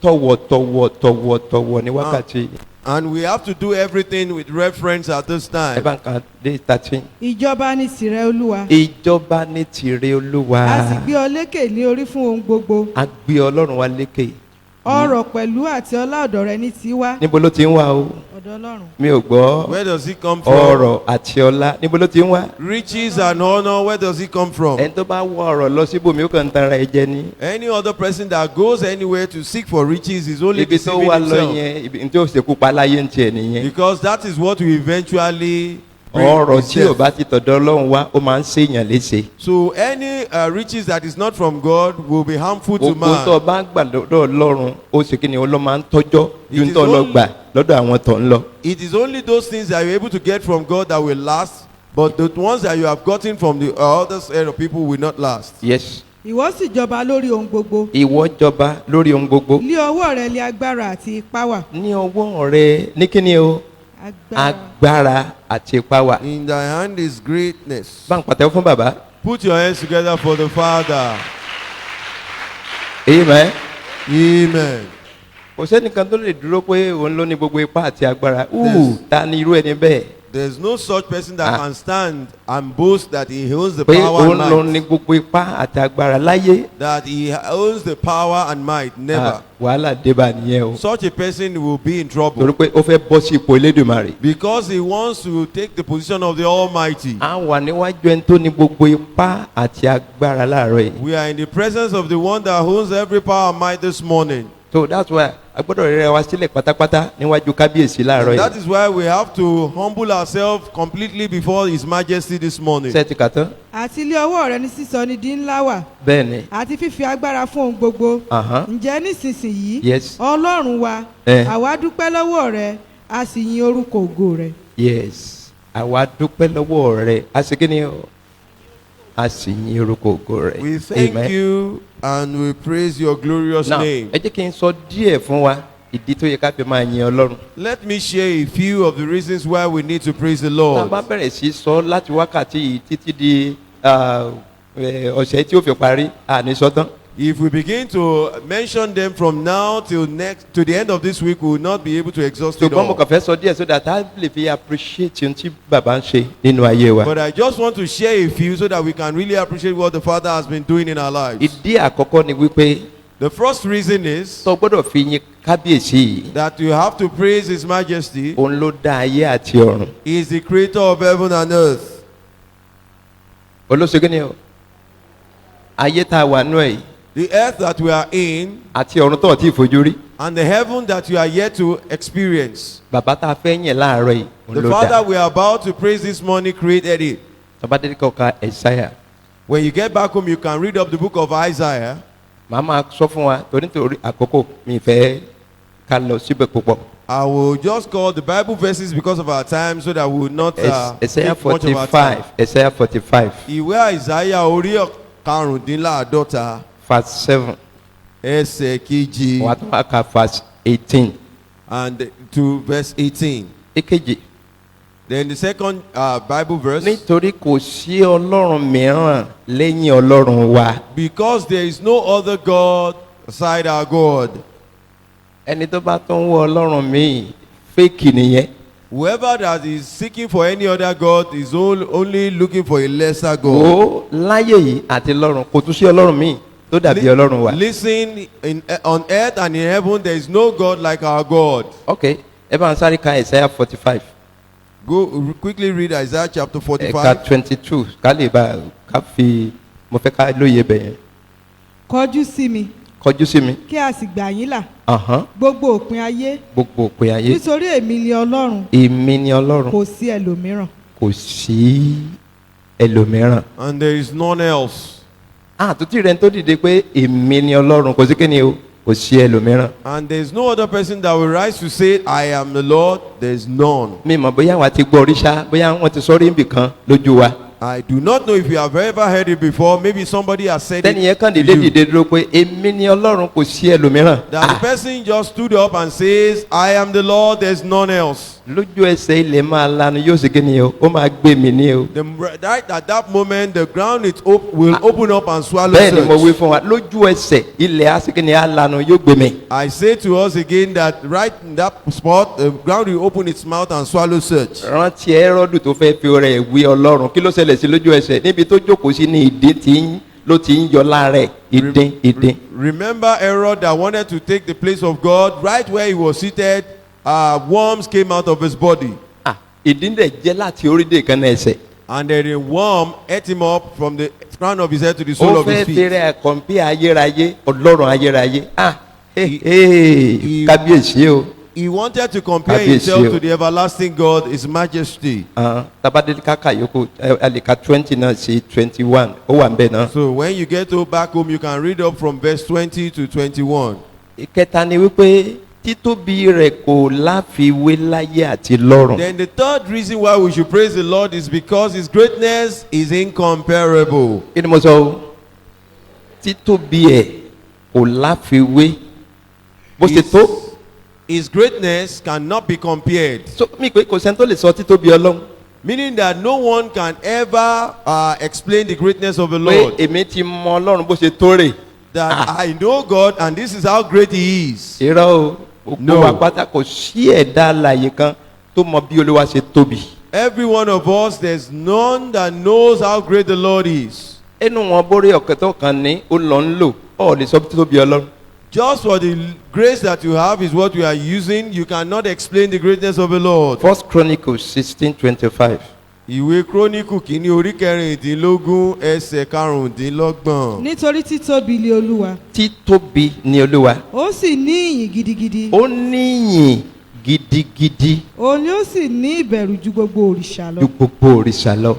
tọ̀wọ̀tọ̀wọ̀ ní wákàtí. And we have to do everything with reference at this ẹ time. bá ń kan dé 13. ìjọba ni tìrẹ olúwa ìjọba ní tìrẹ olúwa. a sì gbé ọ lékè ní orí fún ohun gbogbo a gbé ọlọ́run wa lékè. ọrọ̀ pẹ̀lú àti ọlá ọ̀dọ̀ rẹ ní tiwa níbo ló ti ń wá o ọ̀dọ̀ ọlọ́run. mi ò gbọ́. Where does it come from? ọrọ̀ àti ọlá níbo ló ti ń wá. Riches and honor, where does it come from? ẹni tó bá wọ ọrọ̀ lọ síbòmí ó kàn ń tanra ẹ jẹ ní. Any other person that goes anywhere to seek for riches is only ibi tó deceiving wà lọ himself. yẹn ibi tí ó ṣekú pa láyé ń tiẹ̀ nìyẹn. Because that is what we eventually bring ọrọ̀ tí ò himself. bá ti tọ̀dọ̀ ọlọ́run wá ó máa ń ṣèyàn léṣe. So any riches that is not from God will be harmful to gbogbo tó o man. bá ń gbà lọ́dọ̀ ọlọ́run ó sì kí ni ọlọ́run máa ń tọ́jọ́ ju It is tó lọ only- gbà lọ́dọ̀ àwọn tó ń lọ. It is only those things that you're able to get from God that will last, but the ones that you have gotten from the other set of people will not last. yes. ìwọ sì jọba lórí ohun gbogbo ìwọ jọba lórí ohun gbogbo. lé ọwọ́ rẹ lé agbára àti ipá wà. ní ọwọ́ rẹ ní kí ni o agbára agbára àti ipá wà. In thy hand is greatness. bá ń pàtẹ́wọ́ fún bàbá. Put your hands together for the Father. amen. Amen. kò sẹ́nìkan tó lè dúró pé òun ló ní gbogbo ipá àti agbára. Yes. ta ni irú ẹni bẹ́ẹ̀. There's no such person that Ah. can stand and boast that he owns the pé power òun ló and ní might. gbogbo ipá àti agbára láyé. That he owns the power and might. Never. wàhálà débà nìyẹn o. Such a person will be in trouble. torí pé ó fẹ́ bọ́ sí ipò elédùnmarè. Because he wants to take the position of the Almighty. a wà níwájú ẹni tó ní gbogbo ipá àti agbára láàárọ̀ yìí. We are in the presence of the one that owns every power and might this morning. so that's why a gbọ́dọ̀ rẹ̀ wá sílẹ̀ pátápátá níwájú kábíyèsí láàárọ̀ That yìí. is why we have to humble ourselves completely before His Majesty this morning. ṣé ẹ ti kà tán. àti lé ọwọ́ rẹ ní sísọ ní di ńlá wà bẹ́ẹ̀ ni. àti fífi agbára fún ohun gbogbo. Ahán. ǹjẹ́ nísinsìnyí Yes. ọlọ́run wa àwa dúpẹ́ lọ́wọ́ rẹ a sì yin orúkọ ògo rẹ. yes àwa dúpẹ́ lọ́wọ́ rẹ̀ a sì kí ni o a sì yin orúkọ ògo rẹ̀. We thank Amen. you and we praise your glorious now name. ẹ jẹ́ kí n sọ díẹ̀ fún wa ìdí tó yẹ ká fi máa yin ọlọ́run. Let me share a few of the reasons why we need to praise the tá a Lord. bá bẹ̀rẹ̀ sí sọ láti wákàtí yìí títí di ọ̀sẹ̀ tí ó fi parí àní sọ́tán. If we begin to mention them from now till to the end of this week, we will not be able to exhaust it ṣùgbọ́n mo all. kàn fẹ́ sọ díẹ̀ so that I lè fi appreciate ohun tí bàbá ń ṣe nínú ayé wa. But I just want to share a few so that we can really appreciate what the Father has been doing in our lives. ìdí àkọ́kọ́ ni wípé The first reason is tó gbọ́dọ̀ fi yin kábíyèsí yìí. that you have to praise His Majesty. òun ló dá ayé àti ọ̀run. He is the creator of heaven and earth. olóṣèlú ni o ayé tá a wà nú ẹ̀ yìí The earth that we are in àti ọ̀run tó ti fojú rí. and the heaven that you are yet to experience. bàbá tá a fẹ́ yìn láàárọ̀ yìí òun The ló Father dá. we are about to praise this morning created it. tọ́ba dé kọ́ ka ẹ̀sáyà. When you get back home, you can read up the book of Isaiah. màá máa sọ fún wa torí àkókò mi fẹ́ ká lọ síbẹ̀ púpọ̀. I will just call the Bible verses because of our time so that we will not Isaiah take much of our time. 45 Isaiah 45 Ìwé Isaiah orí karùndínláàdọ́ta verse 7 ẹsẹ̀ kejì wà tó wà ká verse 18. and to verse 18. èkejì Then the second Bible verse. nítorí kò sí ọlọ́run mìíràn lẹ́yìn ọlọ́run wa. Because there is no other God aside our God. ẹni tó bá tó ń wọ ọlọ́run míì fake nìyẹn. Whoever that is seeking for any other God is only looking for a lesser God. ó láyé yìí àti lọ́run kò tún sí ọlọ́run míì tó dàbí ọlọ́run wa. Listen, on earth and in heaven there is no God like our God. ok ẹ bá ń sáré ka Isaiah 45 Go quickly read Isaiah chapter ẹ̀ka 45. 22 ká lè bá ká fi mo fẹ́ ká lóye bẹ̀yẹn. kọjú sí mi kọjú sí mi. kí a sì gbà yín là Ahán, gbogbo òpin ayé gbogbo òpin ayé nítorí èmi ni ọlọ́run èmi ni ọlọ́run kò sí ẹlòmíràn. kò sí ẹlòmíràn. And there is none else. àtúntì rẹ̀ ń tó dìde pé èmi ni ọlọ́run kò sí kí ni o kò sí ẹlòmíràn. And there is no other person that will rise to say, I am the Lord. There is none. mi mọ̀ bóyá wàá ti gbọ́ oríṣà bóyá wọ́n ti sọ́rí ibì kan lójú wa. I do not know if you have ever heard it before. Maybe somebody has said tẹ́ni yẹn kàn it to dìde you. dìde dúró pé èmi ni ọlọ́run kò sí ẹlòmíràn. That the person just stood up and says, I am the Lord, there is none else. lójú ẹsẹ̀ ilẹ̀ máa lanu yóò sì kí ni o ó máa gbé mi ní o. Right at that moment, the ground will open up and swallow bẹ́ẹ̀ ni mo wí such. fún wa lójú ẹsẹ̀ ilẹ̀ á sì kí ni á lanu yóò gbé mi. I say to us again that right in that spot, the ground will open its mouth and swallow such. rántí Hẹ́rọ́dù tó fẹ́ fi rẹ̀ wí ọlọ́run kí ló ṣẹlẹ̀ sí lójú ẹsẹ̀ níbi tó jókòó sí ní ìdí ló ti ń yọ láàrẹ̀ ìdín. Remember Herod that wanted to take the place of God, right where he was seated, worms came out of his body. ìdí dẹ̀ jẹ́ láti orílẹ̀ kan náà ẹsẹ̀. And then a worm ate him up from the crown of his head to the sole ó of his fẹ́ feet. fẹ́rẹ̀ kọ̀m̀pí ayérayé ọlọ́run ayérayé. kábíyèsí o. He wanted to compare Kábíyèsí himself o. to the everlasting God, His Majesty. tabadeli kaka yòókù alika 20 náà sí 21 ó wà ń bẹ̀ náà. So when you get back home, you can read up from verse 20 to 21. ìkẹta ni wípé títóbi rẹ̀ kò láfiwé láyé àti lọ́run. Then the third reason why we should praise the Lord is because His greatness is incomparable. kí ni mo sọ o títóbi ẹ̀ kò láfiwé bó ṣe tó. His greatness cannot be compared. so mi pé kò sẹ́ni tó lè sọ títóbi ọlọ́run. Meaning that no one can ever explain the greatness of the pé Lord. èmi ti mọ ọlọ́run bó ṣe tó rè. That I know God and this is how great He is. irọ́ o gbogbo No. wa pátá kò sí ẹ̀dá alààyè kan tó mọ bí olúwa ṣe tóbi. Every one of us, there's none that knows how great the Lord is. inú wọn bórí ọ̀kẹ́ tó kàn ní ó lọ ń lò ọ̀ lè sọ títóbi ọlọ́run. Just for the grace that you have is what we are using. You cannot explain the greatness of the Lord. 1 Chronicles 16:25. Ìwé Kíróníkù kìíní orí kẹrìndínlógún ẹsẹ̀ karùndínlọ́gbọ̀n. nítorí títóbi ni olúwa títóbi ni olúwa. ó sì ní ìyìn gidigidi ó níyìn gidigidi òun ni ó sì ní ìbẹ̀rù ju gbogbo òrìṣà lọ. ju gbogbo òrìṣà lọ.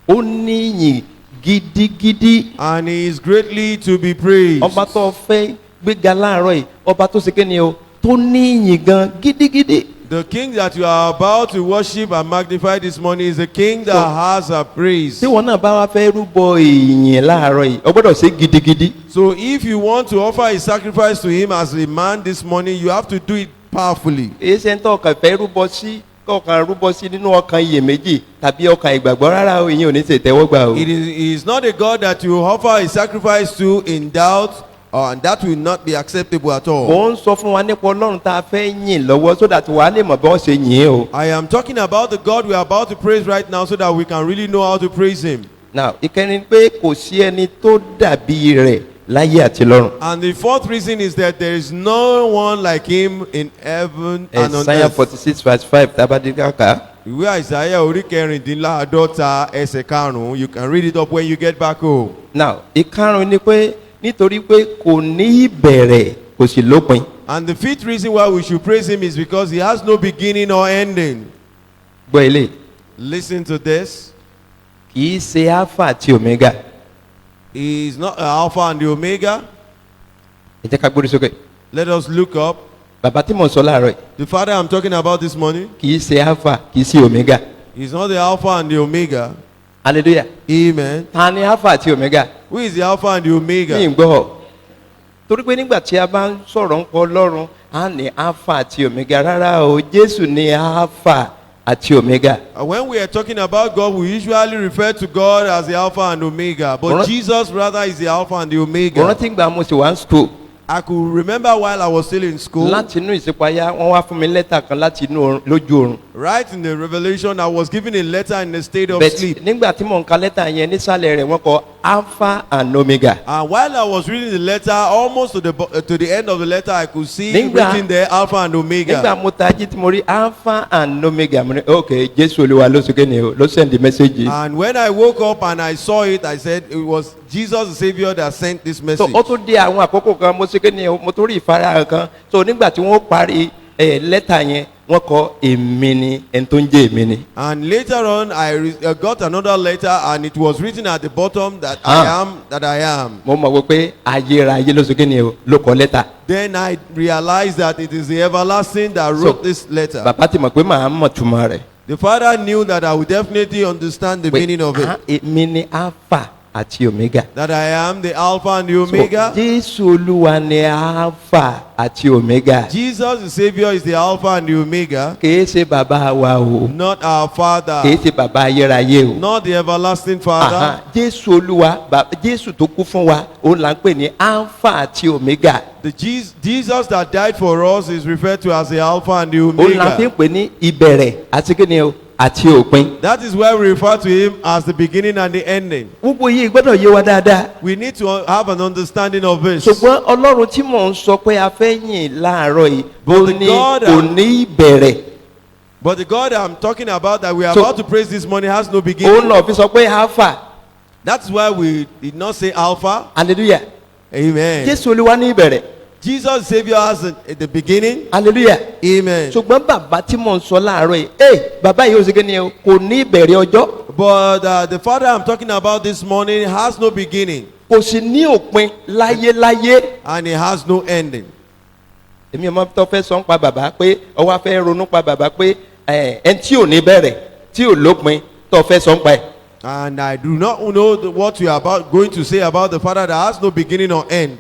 ó níyìn gidigidi. And He is greatly to be praised. ọba tó fẹ́ gbéga láàárọ̀ yìí ọba tó ṣe kéde o tó níyìn gan gidigidi. The King that you are about to worship and magnify this morning is a King that has a praise. tí wọn náà bá wá fẹ́ rúbọ ìyìn láàárọ̀ yìí o gbọ́dọ̀ ṣe gidigidi. So if you want to offer a sacrifice to Him as a man this morning, you have to do it powerfully. èyí ṣe ń tọ́ ọkàn fẹ́ rúbọ sí kọ̀ọ̀kan rúbọ sí nínú ọkàn iyèméjì tàbí ọkàn ìgbàgbọ́ rárá o ìyẹn ò ní ṣe ìtẹ́wọ́gbà o. It is not a God that you offer a sacrifice to in doubt, and that will not be acceptable at all. Mo ń sọ fún wa nípa Ọlọ́run tá a fẹ́ yìn lọ́wọ́ so that wàá lè mọ̀ bí wọ́n ṣe yìn o. I am talking about the God we are about to praise right now so that we can really know how to praise him. Now ìkẹrin pé kò sí ẹni tó dàbí rẹ̀ láyé àti lọ́run. And the fourth reason is that there is no one like him in heaven and on Isaiah earth. 46:5 tabadikaka. Ìwé Àìsáyà orí kẹrìndínláàádọ́ta ẹsẹ̀ karùn-ún, you can read it up when you get back home. Now ìkarùn ni pé nítorí pé kò ní ìbẹ̀rẹ̀ kò sì lópin. And the fifth reason why we should praise him is because he has no beginning or ending. Gbọ́ ilé Listen to this. kì í ṣe alpha àti omega. He is not Alpha and the Omega. Ẹ jẹ́ ká gbórí sókè. Let us look up. Bàbá tí mo sọ láàárọ̀ yìí The Father I'm talking about this morning, kì í ṣe alpha kì í ṣe omega. he's not the Alpha and the Omega. Hallelujah. Amen. Ta ni alpha àti omega? Who is the Alpha and the Ní Omega? ìgbọ́ torí pé nígbà tí a bá ń sọ̀rọ̀ ń pọ̀ Ọlọ́run á ní alpha àti omega rárá o Jésù ní alpha àti omega. When we are talking about God, we usually refer to God as the Alpha and Omega. But Alright. Jesus rather is the Alpha and the Mo Omega. rántí gbà mo sì wá ń school I could remember while I was still in school, láti inú ìsìpáyà wọ́n wá fún mi lẹ́tà kan láti inú lójú oorun. right in the Revelation, I was given a letter in the state of But sleep. nígbà tí mò ń ka lẹ́tà yẹn nísàlẹ̀ rẹ̀ wọ́n kọ alpha and omega. And while I was reading the letter, almost to the end of the letter, I could see Nígbà- written there Alpha and Omega. Nígbà mo tají tí mo rí alpha and omega mo ní ok Jésù Olúwa ló sókè ni o ló send the message. And when I woke up and I saw it, I said it was Jesus the Savior that sent this So message. ó tún di àwọn àkókò kan mo sókè ni o mo tún rí ìfarahàn kan so nígbà tí wọ́n parí lẹ́tà yẹn wọ́n kọ èmi ni ẹni tó ń jẹ́ èmi ni. And later on, I got another letter, and it was written at the bottom that Ah. I am that I am. Mo mọ̀ wípé ayérayé ló sókè ni o ló kọ lẹ́tà. Then I realized that it is the everlasting that wrote this letter. Bàbá ti mọ̀ pé màá mọ̀ túmọ̀ rẹ̀. The Father knew that I would definitely understand the meaning of it. Èmi ni alpha àti omega. That I am the Alpha and the So, Omega. Jésù Olúwa ni alpha àti omega. Jesus the Savior is the Alpha and the Omega, Kìí ṣe bàbá wa o. not our Kìí Father, ṣe bàbá ayérayé o. not the everlasting Aha, Father. Jésù Olúwa Jésù tó kú fún wa òun là ń pè ní alpha àti omega. The Jesus that died for us is referred to as the Alpha and the Òun là ń fi Omega. ń pè ní ìbẹ̀rẹ̀ àti kíni o àti òpin. That is why we refer to him as the beginning and the ending. Gbogbo yìí gbọ́dọ̀ yé wa dáadáa. We need to have an understanding of this. Ṣùgbọ́n Ọlọ́run tí mò ń sọ pé a fẹ́ yìn láàárọ̀ yìí But ó the ní God kò ní ìbẹ̀rẹ̀. But the God I'm talking about that we are So- about to praise this morning has no Òun beginning. náà fi sọ pé alpha. That's why we did not say Alpha. Hallelujah. Amen. Jésù Olúwa ní ìbẹ̀rẹ̀. Jesus Savior has the beginning. Hallelujah. Amen. Ṣùgbọ́n bàbá tí mò ń sọ láàárọ̀ yìí bàbá yìí ó ṣe kíni o kò ní ìbẹ̀rẹ̀ ọjọ́ But the Father I'm talking about this morning has no beginning kò sì ní òpin láyéláyé. and he has no ending. Èmi ọmọ tó fẹ́ sọ ń pa bàbá pé ọwọ́ fẹ́ ronú pa bàbá pé ẹni tí ò ní bẹ̀rẹ̀ tí ò lópin tó fẹ́ sọ ń pa ẹ̀. And I do not know what you are going to say about the Father that has no beginning or end.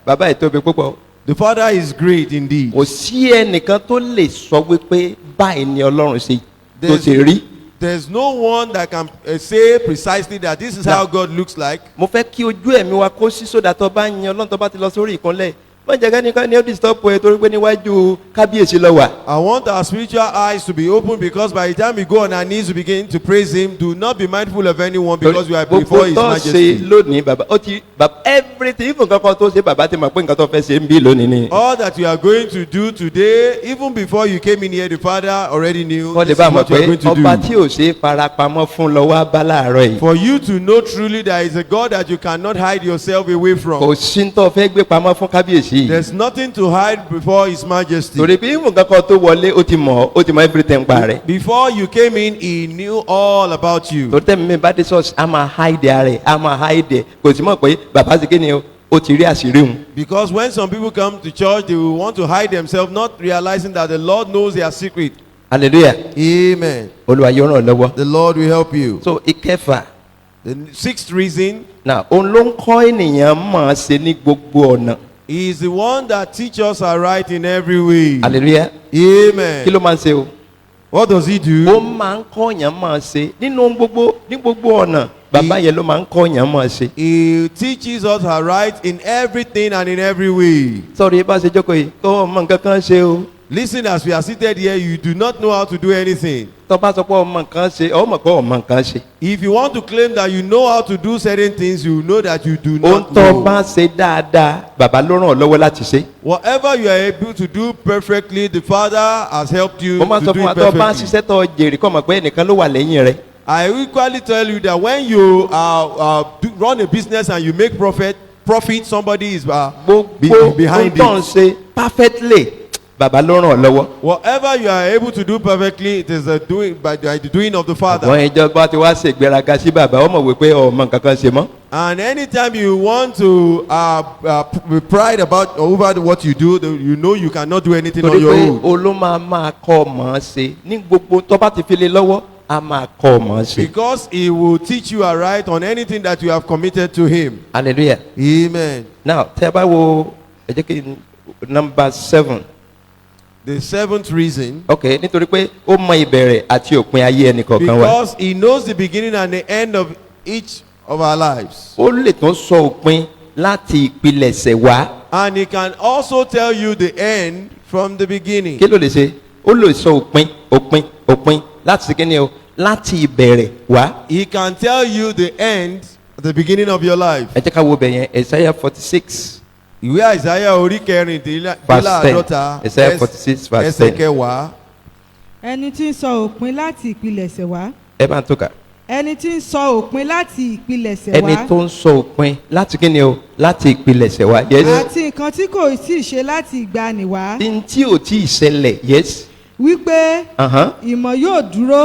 Bàbá yìí tóbi púpọ̀. The Father is great indeed. Kò sí ẹnìkan tó lè sọ wípé báyìí ni Ọlọ́run ṣe tó ṣe rí. There's no one that can say precisely that this is how God looks like. Mo fẹ́ kí ojú ẹ̀mí wa kó sí sódà tó bá yan Ọlọ́run tó bá ti lọ sórí ìkúnlẹ̀. Wọ́n jẹ́ kẹ́nìkan ní ó disturb ẹ torí pé níwájú kábíyèsí lọ wà. I want our spiritual eyes to be open because by the time we go on our knees to begin to praise him, do not be mindful of anyone because we are before his Gbogbo tó ṣe majesty. lónìí bàbá ó ti bàbá everything even kankan tó ṣe bàbá ti mọ̀ pé nǹkan tó fẹ́ ṣe ń bí lónìí ni. All that you are going to do today, even before you came in here, the Father already knew Kọ́ lè this bá is mọ̀ what you are pé going to ọba do. tí ò ṣe é farapamọ́ fún lọ wá bá láàárọ̀ yìí. For you to know truly there is a God that you cannot hide yourself away Kò from. sí ní tó fẹ́ gbé pamọ́ fún kábíyèsí yìí. There's nothing to hide before his majesty. Torí bí even kankan tó wọlé ó ti mọ̀ everything pa rẹ̀. Before you came in, he knew all about you. Torí tẹ́mi mi bá dé ṣọ́ọ̀ṣì a máa hide rẹ̀ a máa hide ẹ̀ kò sí mọ̀ pé bàbá ti kéde ó ti rí àṣírí òun. Because when some people come to church, they will want to hide themselves, not realizing that the Lord knows their secret. Hallelujah. Amen. Olúwa yóò ràn ọ́ lọ́wọ́. The Lord will help you. So ìkẹfà The sixth reason, náà òun ló ń kọ́ ènìyàn mọ̀ ọ́ ṣe ní gbogbo ọ̀nà. he is the one that teaches us aright in every way. Hallelujah. Amen. Kí ló máa ń ṣe o? What does he ó do? máa ń kọ́yàn máa ṣe nínú gbogbo ọ̀nà bàbá yẹn ló máa ń kọ́yàn máa ṣe. He teaches us our rights in everything and in every way. sọ̀rọ̀ yìí bá ṣe jókòó yìí kó o mọ nǹkan kan ṣe o. Listen, as we are seated here, you do not know how to do anything. tó bá sọ pé ọmọ nǹkan ṣe ọ mọ̀ pé ọmọ nǹkan ṣe. If you want to claim that you know how to do certain things, you know that you do ohun not tó know. bá ṣe dáadáa bàbá ló ràn ọ́ lọ́wọ́ láti ṣe. Whatever you are able to do perfectly, the Father has helped you mo máa to sọ do fún wa it tó bá ń perfectly. ṣiṣẹ́ tó jèrè kọ́ mọ̀ pé ẹnìkan ló wà lẹ́yìn rẹ̀. I equally tell you that when you run a business and you make profit, somebody is gbogbo behind ohun tó ń it. ṣe perfectly bàbá ló ràn ọ́ lọ́wọ́. Whatever you are able to do perfectly, it is by the doing of the Father. àwọn ìjọba ti wá ṣègbéraga sí bàbá ọmọ wí pé ọmọ nǹkan kan ṣe mọ́. And anytime you want to be pride about over what you do, you know you cannot do anything torí on your pé own. olóma máa kọ́ ọmọ ṣe ní gbogbo tó bá ti fi lé lọ́wọ́ a máa kọ́ ọmọ ṣe. Because he will teach you aright on anything that you have committed to him. hallelujah. Amen. now tẹ́ ẹ bá wo ẹ jẹ́ kí number 7. The seventh reason, ok nítorí pé ó mọ ìbẹ̀rẹ̀ àti òpin ayé ẹnì kọ̀ọ̀kan wa. because he knows the beginning and the end of each of our lives. ó lè tún sọ òpin láti ìpilẹ̀ṣẹ̀ wá. And he can also tell you the end from the beginning. kí ló lè ṣe ó lè sọ òpin láti kíni o láti ìbẹ̀rẹ̀ wá. He can tell you the end at the beginning of your life. ẹ jẹ́ ká wo bẹ̀ yẹn Isaiah 46 Ìwé Àìsáyà orí verse 10. kẹrìndínláàdọ́ta Isaiah 46 verse 10. ẹsẹ̀ kẹwàá. ẹni tí ń sọ òpin láti ìpilẹ̀ṣẹ̀ wá. ẹ bá ń tó kà. ẹni tí ń sọ òpin láti ìpilẹ̀ṣẹ̀ ẹni wá. tó ń sọ òpin láti kíni o láti ìpilẹ̀ṣẹ̀ wá. yes. àti nǹkan tí kò tí ì ṣe láti ìgbàanì wá. tí ò tí ì ṣẹlẹ̀ yes. wípé ìmọ̀ yóò dúró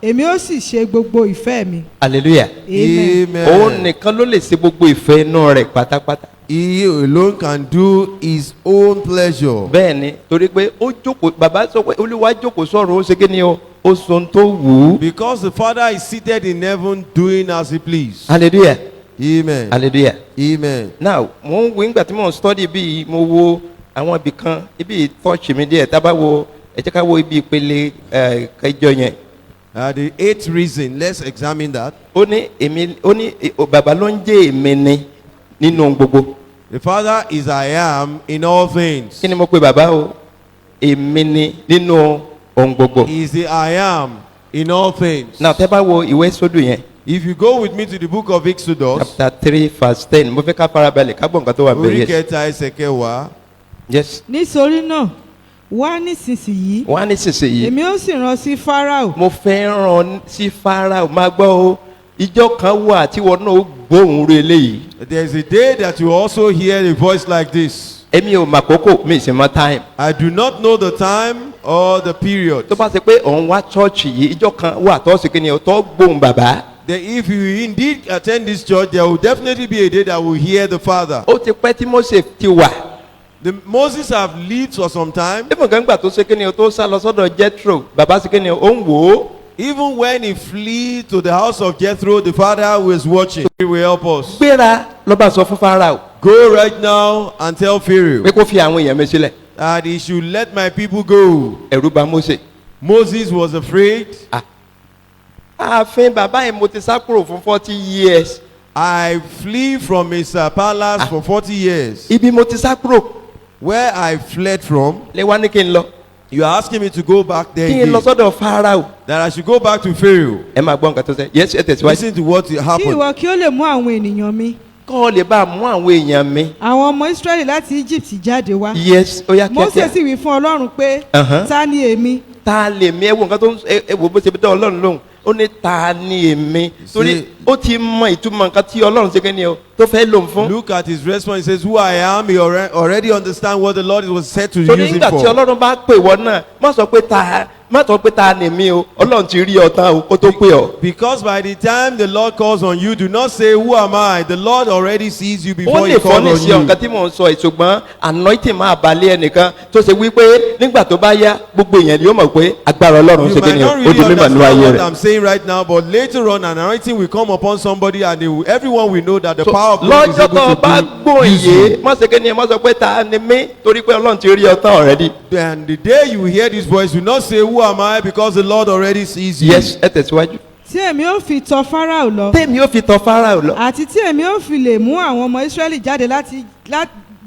èmi ó sì ṣe gbogbo ìfẹ́ mi. hallelujah. amen. òun nìkan ló lè ṣe gbogbo ìfẹ́ inú rẹ̀ pátápátá. He alone can do his own pleasure. bẹ́ẹ̀ni torí pé ó jókòó bàbá sọ pé olúwa jókòó sọ̀rọ̀ ó ṣe kí ni o ó sọ ohun tó wù ú. Because the Father is seated in heaven doing as he please. hallelujah. Amen. hallelujah. Amen. now mo ń wo nígbà tí mo ń study bíi mo wo àwọn ibì kan ibi touch mi díẹ̀ tá a bá wo ẹ jẹ́ ká wo ibi ìpele kẹjọ yẹn. The eighth reason, let's examine that. ó ní bàbá ló ń jẹ́ èmi ni nínú ohun gbogbo. The Father is I am in all things. kí ni mo pe bàbá o èmi ni nínú ohun gbogbo. He is the I am in all things. now tẹ́ bá wo ìwé sódù yẹn. If you go with me to the book of Exodus, chapter 3 verse 10 mo fẹ́ ká farabalẹ̀ ká gbọ́ nǹkan tó wà bẹ́ẹ̀. orí kẹta ẹsẹ̀ kẹwàá. yes. nítorí náà wá nísinsìnyí. wá nísinsìnyí. èmi ó sì rán sí Fáráò. mo fẹ́ rán sí Fáráò máa gbọ́ o ìjọ kan wà tí wọn náà gbóhùn rẹ̀ eléyìí. There is a day that you also hear a voice like this. èmi ò mà kókò mi sì mọ time. I do not know the time or the period. tó bá ṣe pé òun wá chọ́ọ̀chì yìí ìjọ kan wà tó ṣe kí ni o tó gbóhùn bàbá. That if you indeed attend this church, there will definitely be a day that will hear the Father. ó ti pẹ́ tí Mósè ti wà. Moses have lived for some time. ìfún kan gbà tó ṣe kí ni o tó sá lọ sọ́dọ̀ Jethro bàbá ṣe kí ni o ó ń wò ó. Even when he flee to the house of Jethro, the Father was watching. He will help us. gbéra ló bá sọ fún Fáráò. Go right now and tell Pharaoh pé kó fi àwọn èèyàn mi sílẹ̀. that he should let my people go. ẹ̀rù bà Mósè. Moses was afraid. ààfin bàbá yẹn mo ti sá kúrò fún 40 years. I flee from his palace for 40 years. ibi mo ti sá kúrò. Where I fled from, lè wá ní kí n lọ. you are asking me to go back there kí n lọ again. sọ́dọ̀ Fáráò. That I should go back to Pharaoh. ẹ máa gbọ́ nǹkan tó ṣe yes ẹ tẹ̀síwájú. Listen to what kí happened. ìwọ kí ó lè mú àwọn ènìyàn mi. kọ́ ọ lè bá a mú àwọn èèyàn mi. àwọn ọmọ Ísírẹ́lì láti Egypt jáde wá. yes ó yá Mósè kíákíá. sì wí fún Ọlọ́run pé ta ni èmi. ta lè mi ẹ wo nǹkan tó ń ẹ wo bó ṣe fi dá Ọlọ́run lóhùn ó ní ta ni èmi torí ó ti mọ ìtumọ̀ nǹkan tí Ọlọ́run ṣe kẹ́ni o tó fẹ́ lòun fún. Look at his response. He says, who I am. He already understand what the Lord was set to use torí him nígbà tí for. Ọlọ́run bá pè wọ́n náà má sọ pé ta ni mi o Ọlọ́run ti rí ọ tán o kó tó pè ọ. Because by the time the Lord calls on you, do not say, who am I? The Lord already sees you ó before lè he fọ́ calls ní on sí you. ọ̀nkan tí mò ń sọ ìṣùgbọ́n anointing máa balẹ̀ ẹnìkan tó ṣe wípé nígbà tó bá yá gbogbo èèyàn ni yóò mọ̀ pé agbára Ọlọ́run You ṣe kí might ni o not ó really di mímọ̀ nínú understand ayé what rẹ̀. I'm saying right now, but later on, an anointing will come upon somebody and everyone will know that the power of God is lọ́jọ́ tó able bá to gbóhùn use you. yé má ṣe kí ni má sọ pé ta ni mí torí pé Ọlọ́run ti rí ọ tán already. And the day you hear this voice, do not say, who am I? Because the Lord already sees you. yes ẹ tẹ̀síwájú. tí èmi ó fi tọ̀ Fáráò lọ tèmi ó fi tọ̀ Fáráò lọ. àti tí èmi ó fi lè mú àwọn ọmọ Ísírẹ́lì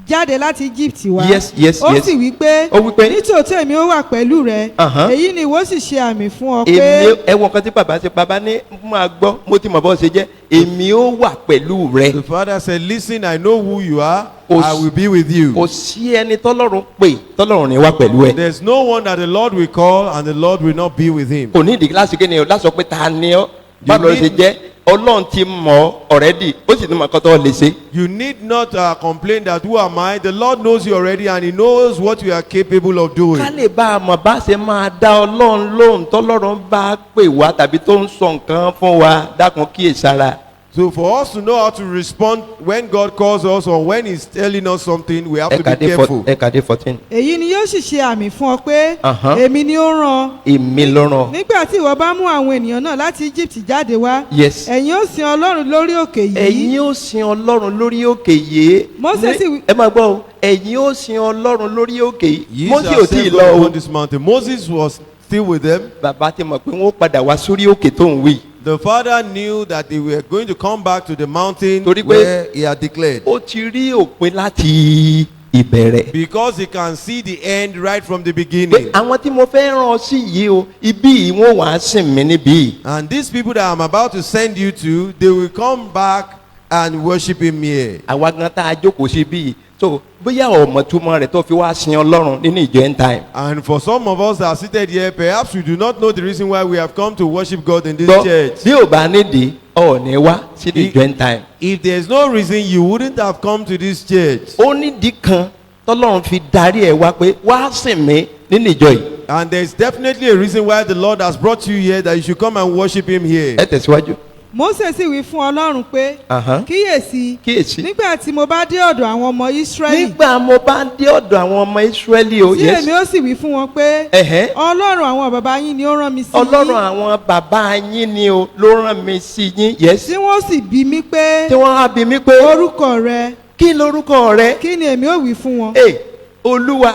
jáde láti Egypt wá. Yes, yes, ó yes. sì wí pé Ó wí pé, nítòótọ́ èmi ó wà pẹ̀lú rẹ. Uh-huh. èyí ni ìwọ sì ṣe àmì fún ọ èmi pé ẹwọ kan tí bàbá ṣe bàbá ní máa gbọ́ mo ti mọ̀ bọ́ ṣe jẹ́ èmi ó wà pẹ̀lú rẹ. The father said, listen, I know who you are. Kò I sí- will be with you. kò sí ẹni tọ́lọ́run pè tọ́lọ́run ní wá pẹ̀lú ẹ. There's no one that the Lord will call and the Lord will not be with him. kò ní ìdí láti kéde láti sọ pé ta ni ọ́ báwo ló ṣe need- jẹ́ ọlọ́run ti mọ̀ ọ́ already ó sì ní mọ̀ kọ́tọ́ lè ṣe. You need not complain that who am I? The Lord knows you already and he knows what you are capable of doing. ká lè bá a mọ̀ bá ṣe máa dá ọlọ́run lóhùn tọ́lọ́run bá pè wá tàbí tó ń sọ nǹkan fún wa dákun kíyèsára. So for us to know how to respond when God calls us or when he's telling us something, we have to be careful. ẹ̀ka dé 14. èyí ni yóò sì ṣe àmì fún ọ pé Uh-huh. èmi ni ó rán ọ. èmi ló ràn. nígbà tí ìwọ bá mú àwọn ènìyàn náà láti Egypt jáde wá. Yes. ẹ̀yin ó sin Ọlọ́run lórí òkè yìí. ẹ̀yin ó sin ọlọ́run lórí òkè yìí. Mósè sì wí- ẹ máa gbọ́ o ẹ̀yin ó sin ọlọ́run lórí òkè yìí. Ye Mósè shall ò tí ì serve lọ God o. on this mountain. Moses was still with them. bàbá ti mọ̀ pé wọ́n padà wá sórí òkè tó ń wí. The father knew that they were going to come back to the mountain Torí pé- where he had declared. ó ti rí òpin láti ìbẹ̀rẹ̀. Because he can see the end right from the pé beginning. àwọn tí mo fẹ́ ràn ọ sí yìí o ibí yìí wọ́n wàá sìn mí níbí yìí. And these people that I'm about to send you to, they will come back and worship him here. àwa gan tá a jókòó sí bí yìí so bóyá ọmọ túmọ̀ rẹ̀ tó fi wá sin ọlọ́run nínú ìjọ end time. And for some of us that are seated here, perhaps we do not know the reason why we have come to worship God in this gbọ́ church. bí ò bá nídìí ọ̀ ní wá sínú ìjọ end time. If there's no reason, you wouldn't have come to this church. ó nídìí kan tọ́lọ́run fi darí ẹ̀ wá pé wá sìn mí nínú ìjọ yìí. And there's definitely a reason why the Lord has brought you here, that you should come and worship him here. ẹ tẹ̀síwájú. Mósè sì wí fún Ọlọ́run pé Uh-huh. kíyèsí kíyèsí. nígbà tí mo bá dé ọ̀dọ̀ àwọn ọmọ Ísírẹ́lì nígbà mo bá dé ọ̀dọ̀ àwọn ọmọ Ísírẹ́lì o tí èmi ó sì wí fún wọn pé Ẹ̀hẹ́. Ọlọ́run àwọn bàbá yín ni ó rán mi sí ọlọ́run yín àwọn bàbá yín ni o ló rán mi sí yín yes. tí wọ́n sì bí mi pé tí wọ́n á bi mí pé orúkọ rẹ kí lorúkọ rẹ. kí ni èmi ó wí fún wọn. ee olúwa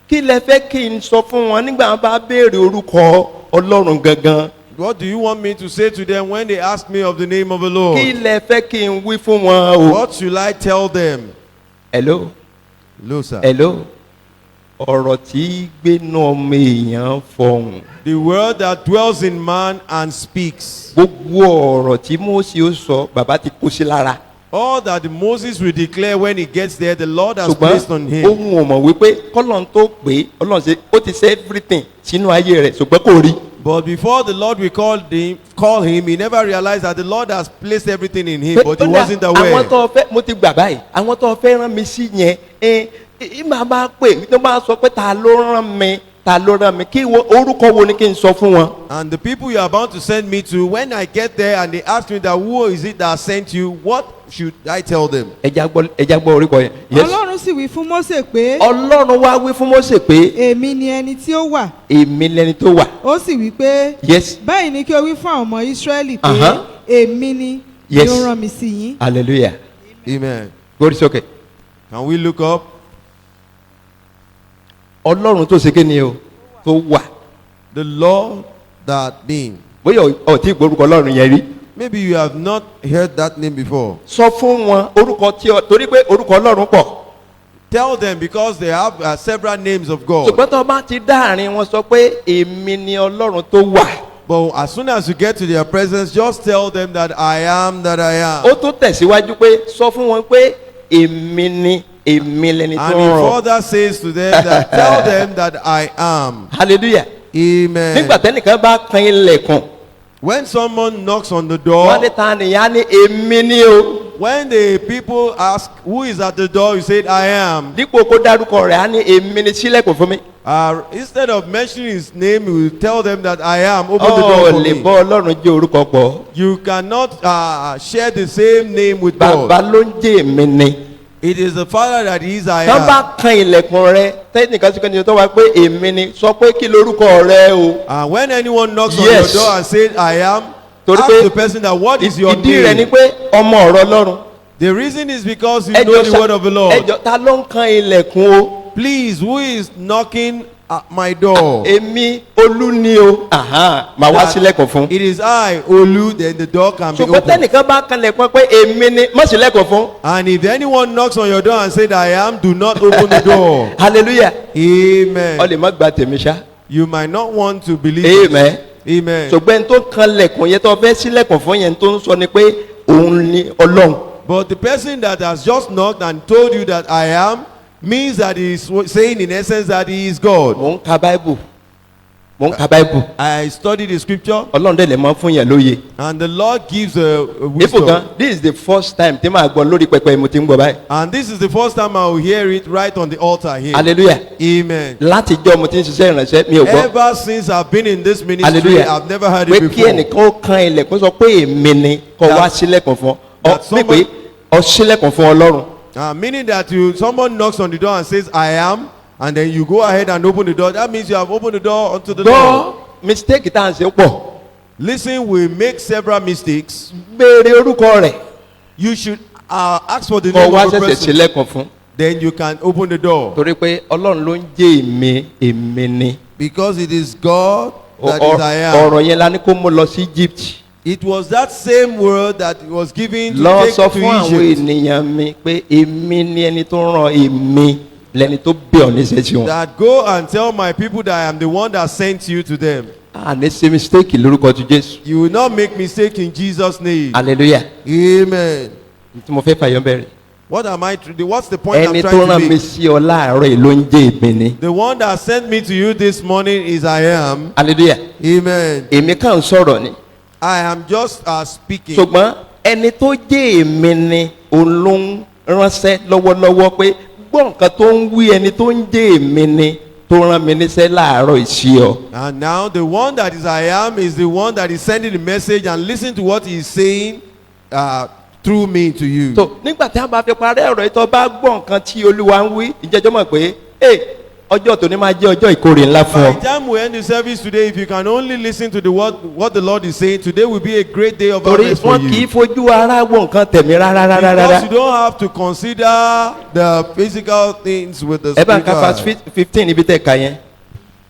kí lẹ fẹ́ kí n sọ fún wọn nígbà wọn bá béèrè orúkọ ọlọ́run gangan. What do you want me to say to them when they ask me of the name of the Lord? kí lẹ fẹ́ kí n wí fún wọn o. What should I tell them? hello No, sir. hello ọ̀rọ̀ tí gbénu ọmọ èèyàn fọhùn. The word that dwells in man and speaks. gbogbo ọ̀rọ̀ tí Mósè ó sọ bàbá ti kó sí lára. All that Moses will declare when he gets there, the Lord has ṣùgbọ́n placed on him. ohun ò mọ̀ wípé kọ́lọ́n tó pè é ọlọ́run ṣe ó ti ṣe everything sínú ayé rẹ̀ ṣùgbọ́n kò rí. But before the Lord will call him, he never realized that the Lord has placed everything in him, but he Ó dà, wasn't aware. àwọn tó fẹ́ mo ti gbà báyìí àwọn tó fẹ́ rán mi sí yẹn máa bá pè tó bá sọ pé ta ló rán mi kí orúkọ wo ni kí n sọ fún wọn. And the people you are about to send me to, when I get there and they ask me that who is it that sent you, what should I tell them? ẹja gbọ́ orúkọ yẹn. Yes. Ọlọ́run sì wí fún Mósè pé ọlọ́run wá wí fún Mósè pé èmi ni ẹni tí ó wà èmi lẹni tó wà. ó sì wí pé Yes. báyìí ni kí o wí fún àwọn ọmọ Ísírẹ́lì pé Uh-huh. èmi ni Yes. ó rán mi sí yín. hallelujah. Amen. glory sókè. Can we look up? ọlọ́run tó ṣe kéde o tó wà. The Lord that being. bóyá o ti gbórúkọ ọlọ́run yẹn rí. Maybe you have not heard that name before. sọ fún wọn orúkọ torí pé orúkọ ọlọ́run pọ̀. Tell them, because they have several names of God. ṣùgbọ́n tó bá ti dáàrin wọn sọ pé èmi ni ọlọ́run tó wà. But as soon as you get to their presence, just tell them that I am that I am. ó tún tẹ̀síwájú pé sọ fún wọn pé èmi lẹni tó And ń he rọ. further says to them that tell them that I am. hallelujah. Amen. nígbà tẹ́nìkan bá kan ilẹ̀kùn When someone knocks on the wọ́n door, ní ta nìyá ní èmi ni o. when the people ask who is at the door, you say I am. dípò kó dárúkọ rẹ̀ á ní èmi ni sílẹ̀kùn fún mi. Instead of mentioning his name, you will tell them that I am. Open the door for lè me. bọ́ ọlọ́run jẹ́ orúkọ pọ̀. You cannot share the same name with bàbá God. ló ń jẹ́ èmi ni. It is the Father that is I tọ́ am. bá kan ilẹ̀kùn rẹ tẹ́nìkan sí kan tó wá pé èmi ni sọ pé kí lorúkọ rẹ o. And when anyone knocks on Yes. your door and says I am, Torí ask pé the person that what is your ìdí rẹ̀ ni name. pé ọmọ ọ̀rọ̀ ọlọ́run. The reason is because you know the word of the Lord. ẹjọ́ ta ló ń kan ilẹ̀kùn o. Please, who is knocking at my door. èmi olú ni o màá wá sílẹ̀kùn fún. It is I, Olu, then the door can be ṣùgbọ́n opened. tẹ́nìkan bá kanlẹ̀ pọ́n pé èmi ni má sílẹ̀kùn fún. And if anyone knocks on your door and said, I am, do not open the door. hallelujah. Amen. ọ lè má gba tèmi ṣá. You might not want to believe it. amen. Amen. ṣùgbọ́n ẹni tó kanlẹ̀kùn yẹn tó fẹ́ sílẹ̀kùn fún yẹn tó ń sọ ni pé òun ni ọlọ́run. But the person that has just knocked and told you that I am means that he is saying in essence that he is God. mò ń ka bible. mò ń ka bible. I studied the scripture ọlọ́run dẹ̀ lè máa fún yẹn lóye. and the Lord gives a ifo gan wisdom. this is the first time tí màá gbọ́ lórí pẹpẹ mo ti ń gbọ́ báyìí. And this is the first time I will hear it right on the altar here. hallelujah. Amen. láti jọ́ mo ti ń ṣiṣẹ́ ìrànṣẹ́ mi ò gbọ́. Ever since I've been in this ministry, hallelujah. I've never heard pé it kí before. ẹnìkan ó kan ilẹ̀ kó sọ pé èmi ni kó wá sílẹ̀kùn fún ọ. that ọ pé ọ sílẹ̀kùn fún ọlọ́run. Meaning that someone knocks on the door and says, I am, and then you go ahead and open the door. That means you have opened the door unto the gbọ́ Lord. mistake tá à ń ṣe pọ̀. Listen, we make several mistakes. béèrè orúkọ rẹ̀ You should ask for the kó name wá of the ṣẹ̀ṣẹ̀ person. sílẹ̀kùn fún. Then you can open the door. torí pé ọlọ́run ló ń jẹ́ èmi ni. Because it is God that is I am. ọ̀rọ̀ yẹn la ní kó mú lọ sí Egypt. It was that same word that was given to lọ take sọ to fún àwọn Egypt. ènìyàn mi pé èmi ni ẹni tó ràn èmi lẹni tó bẹ̀ ọ́ níṣẹ́ sí wọn. That go and tell my people that I am the one that sent you to them. àní ṣe mistake lórúkọ ti Jésù. You will not make mistake in Jesus' name. hallelujah. Amen. tí mo fẹ́ fàyọ́ bẹ̀rẹ̀. What am I? What's the point I'm ẹni tó trying to rán mi make? sí ọ láàárọ̀ yìí ló ń jẹ́ èmi ni. The one that sent me to you this morning is I am. hallelujah. Amen. èmi kàn ń sọ̀rọ̀ ni. I am just speaking. ṣùgbọ́n ẹni tó jẹ́ èmi ni òun ló ń ránṣẹ́ lọ́wọ́lọ́wọ́ pé gbọ́ nǹkan tó ń wí ẹni tó ń jẹ́ èmi ni tó rán mi níṣẹ́ láàárọ̀ ìṣí ọ. And now the one that is I am is the one that is sending the message, and listen to what he is saying through me to you. so nígbà tí a bá fi parí ọ̀rọ̀ yìí tó bá gbọ́ nǹkan tí olúwa ń wí ìjẹ́jọ́ mọ̀ pé ọjọ́ tòní máa jẹ́ ọjọ́ ìkórè ńlá fún By ọ. the time we end the service today, if you can only listen to what the Lord is saying, today will be a great day of torí harvest for wọn kì í you. fojú ara wo nǹkan tẹ̀mí rárá rárá Because rárá. you don't have to consider the physical things with the ẹ bá ń ka spiritual. verse 15 ibi tẹ̀ ka yẹn.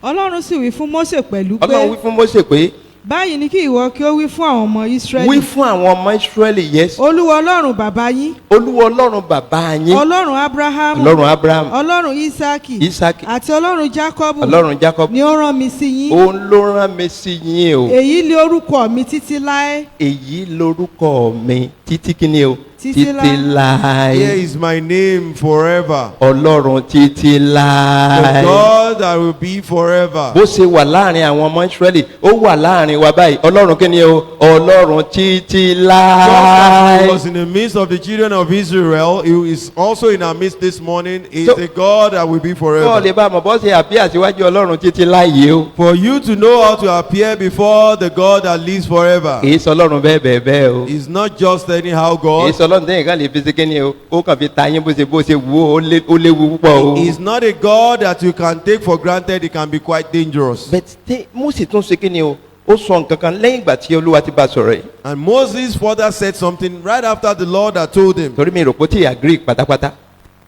ọlọ́run sì wí fún Mósè pẹ̀lú ọlọ́run wí pé fún Mósè pé báyìí ni kí ìwọ kí ó wí fún àwọn ọmọ wí Ísírẹ́lì fún àwọn ọmọ Ísírẹ́lì yes olúwa ọlọ́run bàbá yín olúwa ọlọ́run bàbá yín ọlọ́run Ábúráhámù ọlọ́run Abraham ọlọ́run Ísákì Ísákì àti ọlọ́run Jákọ́bù ọlọ́run Jacob ni ó rán mi sí yín òun ló rán mi sí yín o. èyí ni orúkọ mi títí láé èyí lorúkọ mi títí kíni o Títí títí láé Here is my name forever. ọlọ́run títí The láé. God that will be forever. bó ṣe wà láàrin àwọn ọmọ Ísírẹ́lì ó wà láàrin wa báyìí ọlọ́run kíni o ọlọ́run títí Just as he láé. was in the midst of the children of Israel, he is also in our midst this morning. He is So- a God that will be bọ́ọ̀ forever. lè bá a mọ̀ bọ́ ṣe àbí àtiwájú ọlọ́run títí láàyè o. For you to know how to appear before the God that lives forever. kì í sọ ọlọ́run bẹ́ẹ̀ bẹ́ẹ̀ bẹ́ẹ̀ o. He's not just anyhow kì í God. sọ ọlọ́run tẹ́yìn ká lè fi ṣe kíni o ó kàn fi ta yín bó ṣe wù ó ó léwu púpọ̀ o. He's not a God that you can take for granted. He can be quite dangerous. bẹ́ẹ̀ Mósè tún ṣe kíni o ó sọ nǹkan kan lẹ́yìn ìgbà tí olúwa ti bá a sọ̀rọ̀ yìí. And Moses further said something right after the Lord had told him. torí mi rò pé ó ti agree pátápátá.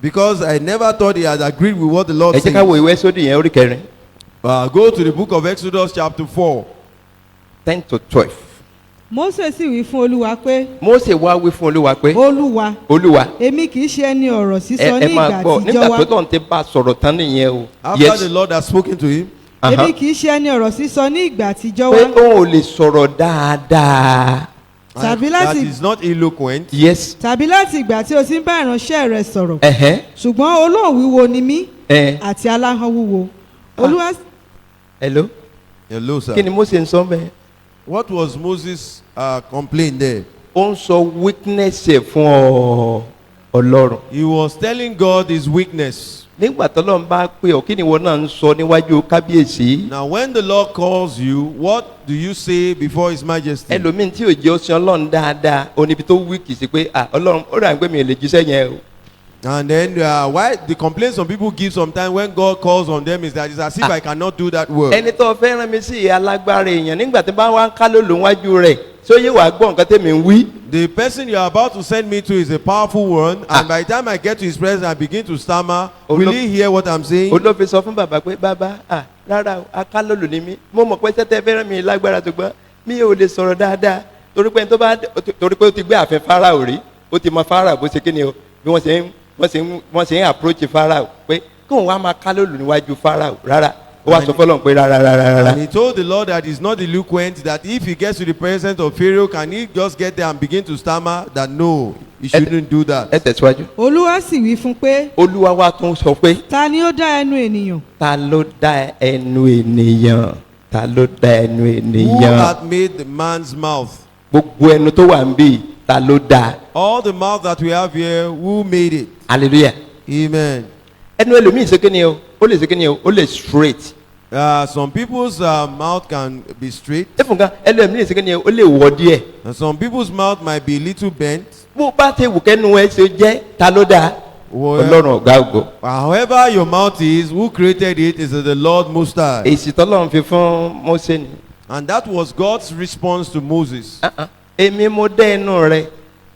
Because I never thought he had agreed with what the Lord ẹ jẹ́ ká wo said. ìwé sódì yẹn orí kẹrin Go to the book of Exodus chapter 4. 10 to 12. Mósè sì wí fún olúwa pé Mósè wá wí fún olúwa pé olúwa olúwa èmi kì í ṣe ẹni ọ̀rọ̀ sísọ ní ẹ máa ìgbà gbọ́ àtijọ́ nígbà tó wa tọ̀ ń tẹ́ bá a sọ̀rọ̀ tán nìyẹn o. After the Lord had spoken to him, èmi kì í ṣe ẹni ọ̀rọ̀ sísọ ní ìgbà àtijọ́ pé wa òun ò lè sọ̀rọ̀ dáadáa. tàbí that láti is not eloquent. yes. tàbí láti ìgbà tí o ti ń bá ìránṣẹ́ rẹ sọ̀rọ̀ ẹ̀hẹ́n ṣùgbọ́n olóhùn wíwo ni mí ẹ̀ àti aláhàn wúwo olúwa hello Hello, sir. kí ni Mósè ń sọ bẹ́ẹ̀. What was Moses' complaint there? ó ń sọ weakness ẹ̀ fún ọ ọlọ́run. He was telling God his weakness. nígbà tọ́lọ́run bá pè ọ́ kí ni ìwọ náà ń sọ níwájú kábíyèsí. Now, when the Lord calls you, what do you say before His Majesty? ẹlòmíín tí ò jẹ́ ọsàn ọlọ́run dáadáa oníbi tó wíìkì sí pé ọlọ́run ó rà ń gbé mi ò lè jíṣẹ́ yẹn o. And then why the complaint some people give sometimes when God calls on them is that it's as if I cannot do that work. ẹni tó fẹ́ rán mi sí alágbára èèyàn nígbà tí bá wá ń ká ló lò wájú rẹ̀ ṣé ó yé wàá gbọ́ nǹkan tẹ́mi ń wí. The person you are about to send me to is a powerful one, Ah. and by the time I get to his presence and begin to stammer, Oh, will no. he hear what I'm saying? olófin sọ fún bàbá pé bàbá rárá o akálòlù ni mí mo mọ̀ pé sẹ́tẹ̀ fẹ́ràn mi lágbára ṣùgbọ́n mi ò lè sọ̀rọ̀ dáadáa torí pé tó bá torí pé ó ti gbé ààfin Fáráò rí ó ti mọ Fáráò bó ṣe kí ni o bí wọ́n ṣe ń approach Fáráò pé kóun wá máa kálòlù níwájú Fáráò rárá ó wá sọ fọlọ́n pé rárá. And he told the Lord that he's not eloquent, that if he gets to the presence of Pharaoh, can he just get there and begin to stammer? That no, he shouldn't do that. ẹ tẹ̀síwájú. olúwa sì wí fún pé olúwa wa tún sọ pé ta ni ó dá ẹnu ènìyàn ta ló dá ẹnu ènìyàn ta ló dá ẹnu Who ènìyàn hath made the man's mouth? gbogbo ẹnu tó wà ń bì ta ló dá. All the mouth that we have here, who made it? hallelujah. Amen. ẹnu ẹlòmíì ṣe kíni o ó lè ṣe kíni o ó lè straight. Some people's mouth can be straight, ẹfun kan ẹlòmíì ṣe kíni o ó lè wọ díẹ̀. and some people's mouth might be a little bent. bó bá ti wù kẹ́nu ẹ ṣe jẹ́ ta ló dá. Well, ọlọ́run ọ̀gá ògo. however your mouth is, who created it is the Lord Most High. èsì tọ́lọ́run fi fún Mósè ni. And that was God's response to Moses. èmi mo dá ẹnu rẹ.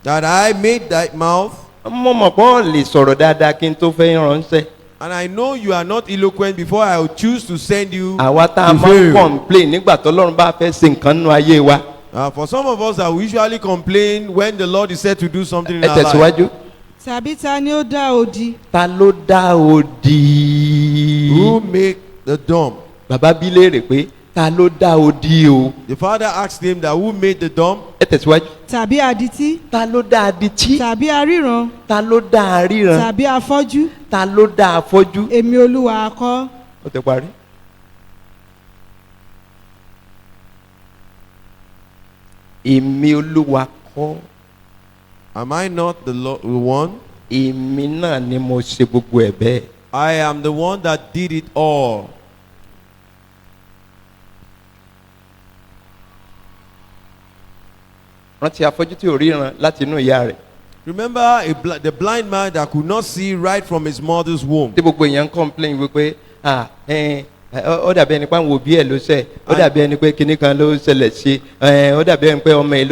That I made thy mouth, mo mọ̀ pé ó lè sọ̀rọ̀ dáadáa kí n tó fẹ́ ránṣẹ́. and I know you are not eloquent before I will choose to send you. àwa tá a to máa ń Pharaoh. complain nígbà tọ́lọ́run bá fẹ́ ṣe nǹkan nínú ayé wa. For some of us that we usually complain when the Lord is said to do something in ẹ our life. tẹ̀síwájú. tàbí ta ni ó dá odi ta ló dá odi. Who make the dumb? bàbá bí léèrè pé ta ló dá odi o. The father asked him that who made the dumb? ẹ tẹ̀síwájú. tàbí adití ta ló dá adití. tàbí aríran ta ló dá aríran. tàbí afọ́jú ta ló dá afọ́jú. èmi olúwa akọ́. ó ti parí. èmi olúwa kọ́. Am I not the one? èmi náà ni mo ṣe gbogbo ẹ̀ bẹ́ẹ̀. I am the one that did it all. rántí afọ́jú tí ò ríran láti inú ìyá rẹ̀. Remember the blind man that could not see right from his mother's womb. tí gbogbo èèyàn ń complain wípé ó dàbí ẹni pé àwọn òbí ẹ̀ ló ṣẹ̀ ó dàbí ẹni pé kinní kan ló ṣẹlẹ̀ sí ó dàbí ẹni pé ọmọ ẹ̀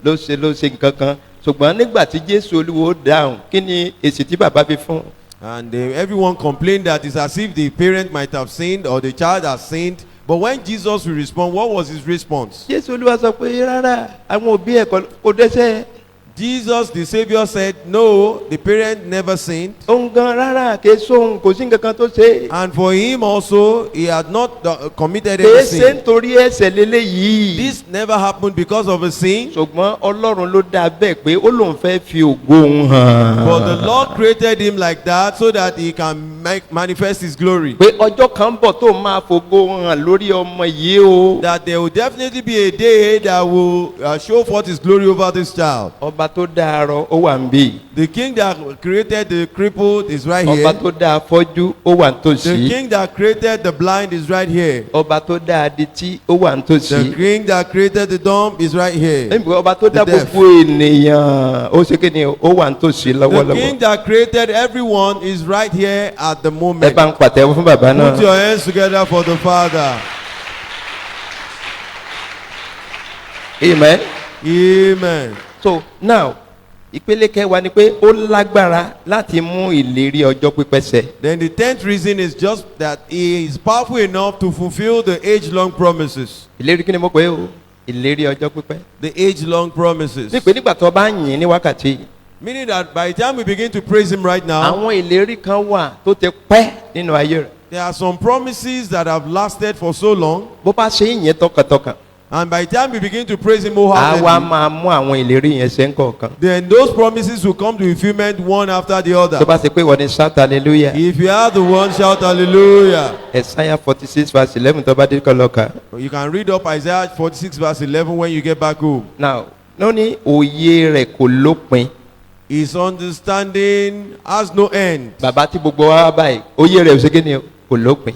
ló ṣe nǹkan kan ṣùgbọ́n nígbà tí Jésù Olúwo dáhùn kí ni èsì tí bàbá fi fún. And everyone complained that it's as if the parent might have sinned or the child has sinned. But when Jesus will respond, what was his response? Jésù Olúwa sọ pé rárá àwọn òbí ẹ̀ kò dẹ́ṣẹ̀. Jesus, the Savior, said, no, the parent never sinned. òun gan rárá kì í sóhun kò sí nǹkan kan tó ṣe. And for him also, he had not committed kì í any ṣe sin. nítorí ẹ̀ṣẹ̀ lélẹ́yìí. This never happened because of a sin. ṣùgbọ́n Ọlọ́run ló dá bẹ́ẹ̀ pé ó lóun fẹ́ fi ògo òun hàn. But the Lord created him like that so that he can manifest his glory. pé ọjọ́ kan bọ̀ tó máa fògo hàn lórí ọmọ yìí o. That there will definitely be a day that will show forth his glory over this child. ọba tó dá arọ ó wà ń bì. The king that created the crippled is right ọba here. tó dá afọ́jú ó wà The nítòsí. king that created the blind is right here. ọba tó dá adití ó wà The nítòsí. king that created the dumb is right here. ẹnìbí ọba tó dá The deaf. gbogbo ènìyàn ó ṣe kí ni ó wà nítòsí The king lọ́wọ́lọ́wọ́. that created everyone is right here at the ẹ moment. bá ń pàtẹ́wọ́ fún bàbá náà. Put your hands together for the Father. amen. Amen. so now ìpele kẹwàá ni pé ó lágbára láti mú ìlérí ọjọ́ pípẹ́ ṣẹ. Then the 10th reason is just that he is powerful enough to fulfill the age-long promises. ìlérí kí ni mo pè é o ìlérí ọjọ́ pípẹ́. The age-long promises. ní pé nígbà tó bá yìn ní wákàtí yìí. Meaning that by the time we begin to praise him right now, àwọn ìlérí kan wà tó ti pẹ́ nínú ayé rẹ̀. there are some promises that have lasted for so long. bó bá ṣe ìyẹn tọkàntọkàn. And by the time we begin to praise him àwa wholeheartedly, máa mú àwọn ìlérí yẹn ṣe ń kọ̀ọ̀kan. then those promises will come to fulfillment one after the tó other. bá ṣe pé wọ́n ní shout hallelujah. If you are the one, shout hallelujah. Isaiah 46 verse 11 tó bá dé kọlọ́ka. You can read up Isaiah 46 verse 11 when you get back home. now ló ní òye rẹ̀ kò lópin. His understanding has no end. bàbá tí gbogbo wa báyìí òye rẹ̀ ò ṣe kí ni kò lópin.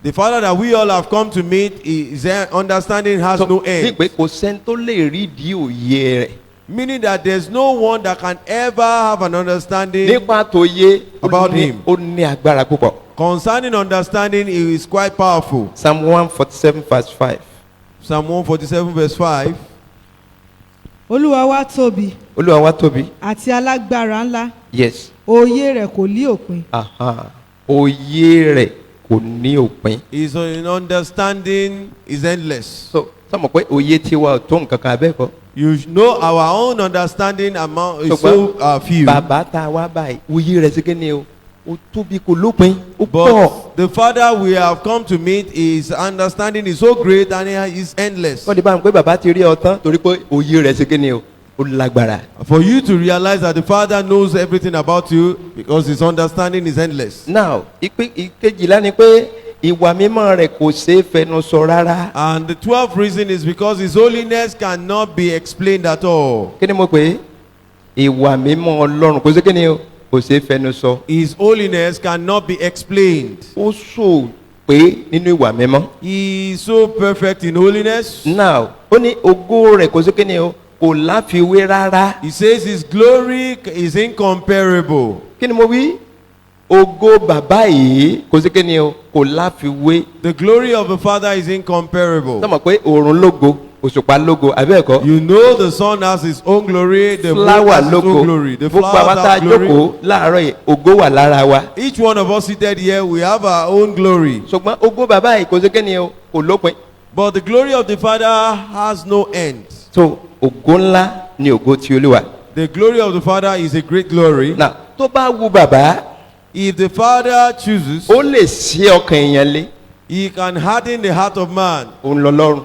The Father that we all have come to meet, his understanding has no ní end. pé kò sẹ́ni tó lè rí di òye rẹ̀. Meaning that there's no one that can ever have an understanding. nípa tó yé About him. ó ní agbára púpọ̀. Concerning understanding, he is quite powerful. Psalm 147 verse 5. Psalm 147 verse 5. olúwa wa tóbi olúwa wa tóbi. àti alágbára ńlá Yes. òye rẹ̀ kò ní òpin. Aha. Òye rẹ̀ kò ní òpin. His understanding is endless. So sọmọ pé òye tiwa ò tó nǹkan kan abẹ́kọ̀. You know our own understanding amount is so few. Bàbá tá a wá báyìí òye rẹ̀ sí kí ni o? Ó tóbi kò lópin. Ó pọ̀. But the Father we have come to meet, his understanding is so great and it is endless. Wọ́n ti bá mi pé bàbá ti rí ọ tán torí pé òye rẹ̀ sí kí ni o? Ó lágbára. For you to realize that the Father knows everything about you because his understanding is endless. Now ìkejìlá ni pé ìwà mímọ́ rẹ̀ kò ṣeé fẹnu sọ rárá. And the 12th reason is because his holiness cannot be explained at all. Kí ni mo pè é? Ìwà mímọ́ Ọlọ́run kò sí kí ni o? Kò ṣeé fẹnu sọ. His holiness cannot be explained. Ó sọ pé nínú ìwà mímọ́. He is so perfect in holiness. Now ó ní ògo rẹ̀ kò sí kí ni o? Kò láfiwé rárá. He says his glory is incomparable. Kí ni mo wí? Ògo bàbá yìí kò sí kí ni o? Kò láfiwé. The glory of the Father is incomparable. Sọ ma pé òòrùn lógo, òṣùpá lógo, àbí ẹ̀kọ́? You know the sun has its own glory, the moon Flower has its own lógo. glory. The Gbogbo flowers àwọn tá a have glory. jókòó láàárọ̀ yìí, ògo wà lára wa. Each one of us seated here, we have our own glory. Ṣùgbọ́n ògo bàbá yìí kò sí kí ni o? Kò lópin. But the glory of the Father has no end. So ògo ńlá ni ògo ti Olúwa. The glory of the Father is a great glory. Now tó bá wu bàbá, If the Father chooses, ó lè ṣí ọkàn èèyàn lé. he can harden the heart of man. Òun lọ lọ́rùn.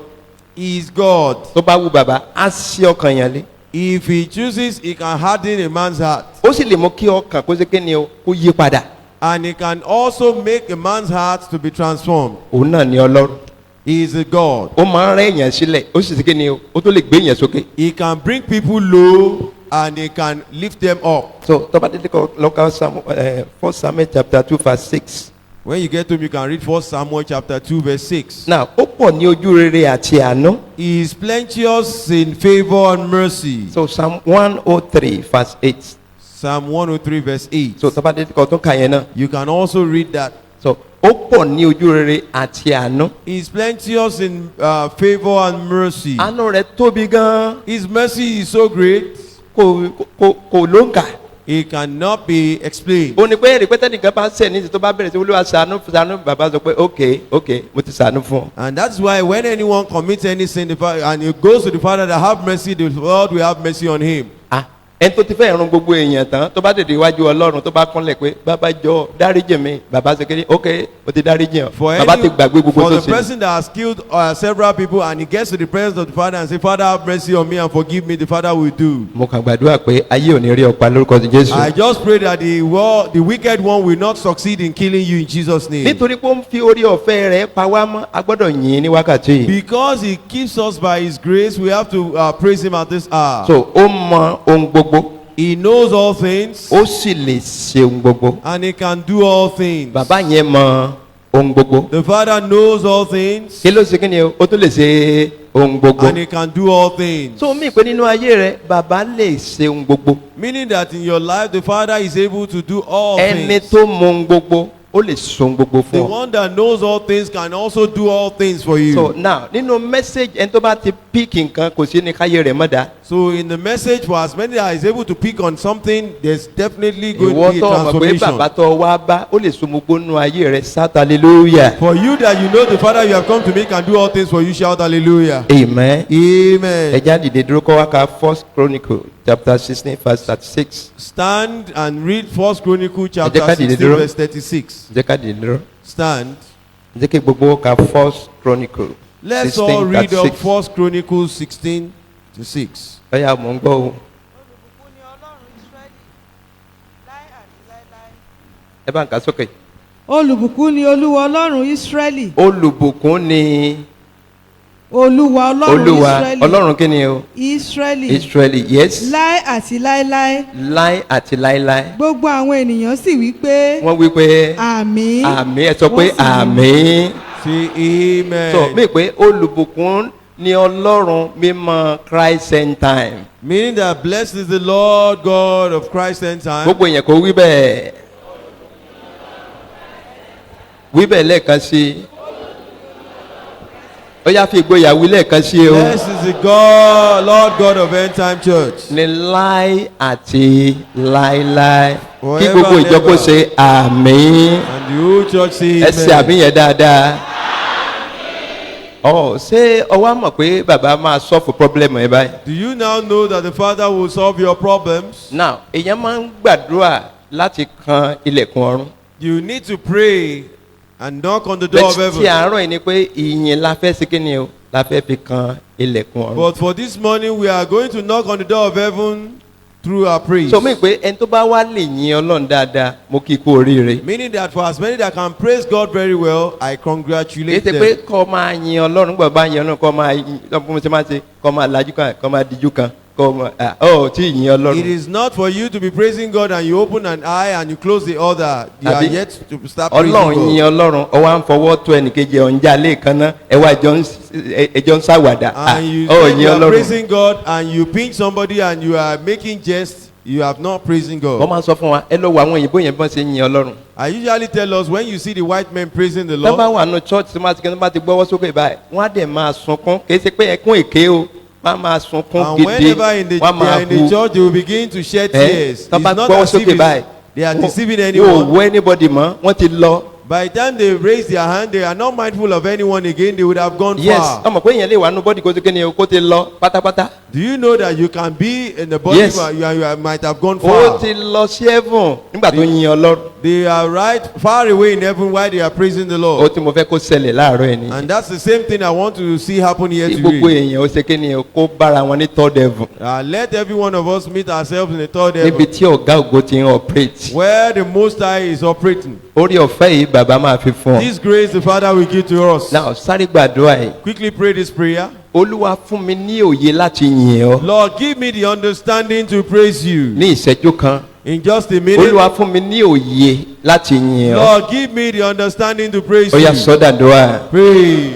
He is God. Tó bá wu bàbá, á ṣí ọkàn èèyàn lé. If he chooses, he can harden a man's heart. Ó sì lè mú kí ọkàn kó sí kí ni o? Kó yí padà. And he can also make a man's heart to be transformed. Òun náà ni Ọlọ́run. He is a God. Ó máa ń rẹ́ èèyàn sílẹ̀, ó sì sí kí ni o? Ó tó lè gbé èèyàn sókè. He can bring people low and he can lift them up. So tó bá délé kọ lọ́kà First Samuel chapter 2 verse 6. When you get to him, you can read 1 Samuel chapter 2 verse 6. Now ó pọ̀ ní ojú rere àti àánú. He is plenteous in favor and mercy. So Psalm 103 verse 8. Psalm 103 verse 8. So tó bá délé kọ tó kà yẹn náà. You can also read that. So ó pọ̀ ní ojú rere àti àánú. He is plenteous in favor and mercy. Àánú rẹ̀ tóbi gan-an. His mercy is so great, Kò ló ń kà. it cannot be explained. Ó ní pé rìpẹ́tẹ́ nìkan bá sẹ̀ ní ti tó bá bẹ̀rẹ̀ sí Olúwa ṣàánú bàbá sọ pé okay mo ti ṣàánú fún ọ. And that's why when anyone commits any sin and he goes to the Father that have mercy, the Lord will have mercy on him. Ẹni tó ti fẹ́ run gbogbo èèyàn tán tó bá dèdè iwájú Ọlọ́run tó bá kúnlẹ̀ pé bàbá jọ dáríjì mi bàbá ṣe kéde o ti dáríjì hàn bàbá ti gbàgbé gbogbo For tó the ṣe. person that has killed several people and he gets to the presence of the Father and say, Father, have mercy on me and forgive me, the Father will do. Mo kàn gbàdúrà pé ayé ò ní rí ọ̀pá lórúkọ ti Jésù. I just pray that the wicked one will not succeed in killing you in Jesus' name. Nítorí pé ó ń fi orí ọ̀fẹ́ rẹ̀ pa wá mọ́ a gbọ́dọ̀ yìn ín ní wákàtí yìí. Because he keeps us by his grace, we have to praise him at this hour. So ó mọ ohun gbogbo. He knows all things Ó sì lè ṣe ohun gbogbo. and he can do all things. Bàbá yẹn mọ ohun gbogbo. The Father knows all things Kí ló ṣe kí ni o? Ó tún lè ṣe ohun gbogbo. and he can do all things. So mí pé nínú ayé rẹ bàbá lè ṣe ohun gbogbo. Meaning that in your life, the Father is able to do all Ẹni things. tó mọ ohun gbogbo ó lè ṣe ohun gbogbo The fún ọ. one that knows all things can also do all things for you. So now nínú message ẹni tó bá ti pick nǹkan kò sí ní káyé rẹ̀ mọ́ dá. So in the message, for as many that is able to pick on something, there's definitely going Ìwọ to be a tó mọ̀ pé transformation. bàbá tó wá bá ó lè so gbogbo nínú ayé rẹ̀ shout hallelujah. For you that you know the Father you have come to meet can do all things for you, shout hallelujah. Amen. Amen. Ẹja dìde dúró kọ́ wá ka First Chronicle chapter 16 verse 36. Stand and read 1 Chronicle Ẹ jẹ́ chapter ká dìde 16 dúró. verse 36. Jẹ́ ká dìde dúró. Stand. Jẹ́ kí gbogbo ka First Chronicle Let's all 16 read up 36. 1 Chronicles 16 to 6. Ọ̀yá mò ń gbọ́ o. Ẹ bá ń kà sókè. olùbùkún ni olúwa ọlọ́run ísírẹ́lì. Olùbùkún ni olúwa ọlọ́run Olúwa ísírẹ́lì. Ọlọ́run kí ni o? ísírẹ́lì. Israeli yes. láé àti láéláé. Láé àti láéláé. gbogbo àwọn ènìyàn sì wí pé. Wọ́n wí pé àmín. àmín ẹ sọ pé Wọ́n sì wí. àmín. Say amen. So mí pé olùbùkún ni Ọlọ́run mímọ́ Christ end time. Meaning that blessed is the Lord God of Christ and time. Gbogbo èèyàn kò wí bẹ́ẹ̀. Wí bẹ́ẹ̀ lẹ́ẹ̀kan sí i. ó yá fi ìgboyà wí lẹ́ẹ̀kan sí o. Blessed is the God, Lord God of End Time Church. ní láí àti láíláí kí Forever gbogbo and ìjọ kó ever. ṣe àmín. And the whole church say ẹ ṣe àmì amen. yẹn dáadáa. ọ ṣé ọwọ́ mọ̀ pé bàbá máa sọ́ọ̀fù pọ́blẹ́mù ẹ báyìí. Do you now know that the Father will solve your problems? now èèyàn máa ń gbàdúrà láti kan ilẹ̀kùn ọ̀run. You need to pray and knock on the door of bẹ́ẹ̀ tí heaven. àárọ̀ yìí ni pé ìyìn la fẹ́ sí kí ni o la fẹ́ fi kan ilẹ̀kùn ọ̀run. But for this morning, we are going to knock on the door of heaven through our praise. so mí pé ẹni tó bá wá lè yin ọlọ́run dáadáa mo kí i kú oríire. Meaning that for as many that can praise God very well, I èyí congratulate ti pé them. kọ́ máa yin ọlọ́run gbọ́dọ̀ bá yin ọlọ́run kọ́ máa yin ọmọ tí máa ṣe kọ́ máa lajú kan kọ́ máa dijú kan kọ́ máa ọ̀ tí yin It ọlọ́run. is not for you to be praising God and you open an eye and you close the other. You are Àbí? yet to start praising ọlọ́run yin God. ọlọ́run ọwọ́ à ń fọwọ́ tó ẹnìkejì ọ̀njà lẹ́ẹ̀kan náà ẹwà ẹjọ́ ń ṣàwàdà. And you ọ̀ said yin you are ọlọ́run. praising God and you pinch somebody and you are making jest. You have not praising wọ́n God. máa sọ fún wa ẹ lọ wo àwọn òyìnbó yẹn bí wọ́n ṣe yin ọlọ́run. I usually tell us when you see the white men praising the tó bá Lord, wà nù church tí wọ́n ti kí wọ́n bá ti gbọ́wọ́ sókè báyìí wọ́n á dẹ̀ máa sunkún kì í ṣe pé ẹkún èké o wọ́n á máa sunkún and gidi whenever they wọ́n á are máa in the hu. church, they will begin to shed tears. It's tó bá not gbọ́wọ́ as if sókè báyìí they are deceiving yóò anyone. wọ anybody mọ́ wọ́n ti lọ. By the time they raise their hand, they are not mindful of anyone again. They would have gone yes far. ọmọ pé èèyàn lè wà nù bọ́dì kó tó kéde kó ti lọ pátápátá. Do you know that you can be in the body Yes. but you might have gone ó far? ti lọ sí heaven nígbà tó yin ọlọ́run. They are right far away in heaven while they are praising the ó Lord. ti mo fẹ́ kó ṣẹlẹ̀ láàárọ̀ ẹ̀ ni. And that's the same thing I want to see happen here kí gbogbo today. èèyàn ó ṣe kí ni kó bára wọn ní third heaven. Let every one of us meet ourselves in the third níbi heaven tí ọ̀gá ògo ti ń operate. where the Most High is operating. orí ọ̀fẹ́ yìí bàbá máa fi fún ọ. This grace the Father will give to us. now sáré gbàdúrà yìí. Quickly pray this prayer. olúwa fún mi ní òye láti yìn ọ́. Lord, give me the understanding to praise you. ní ìṣẹ́jú kan. In just a minute. olúwa fún mi ní òye láti yìn ọ́. Lord, give me the understanding to praise ó yá you. sọ́dà dùn. Pray.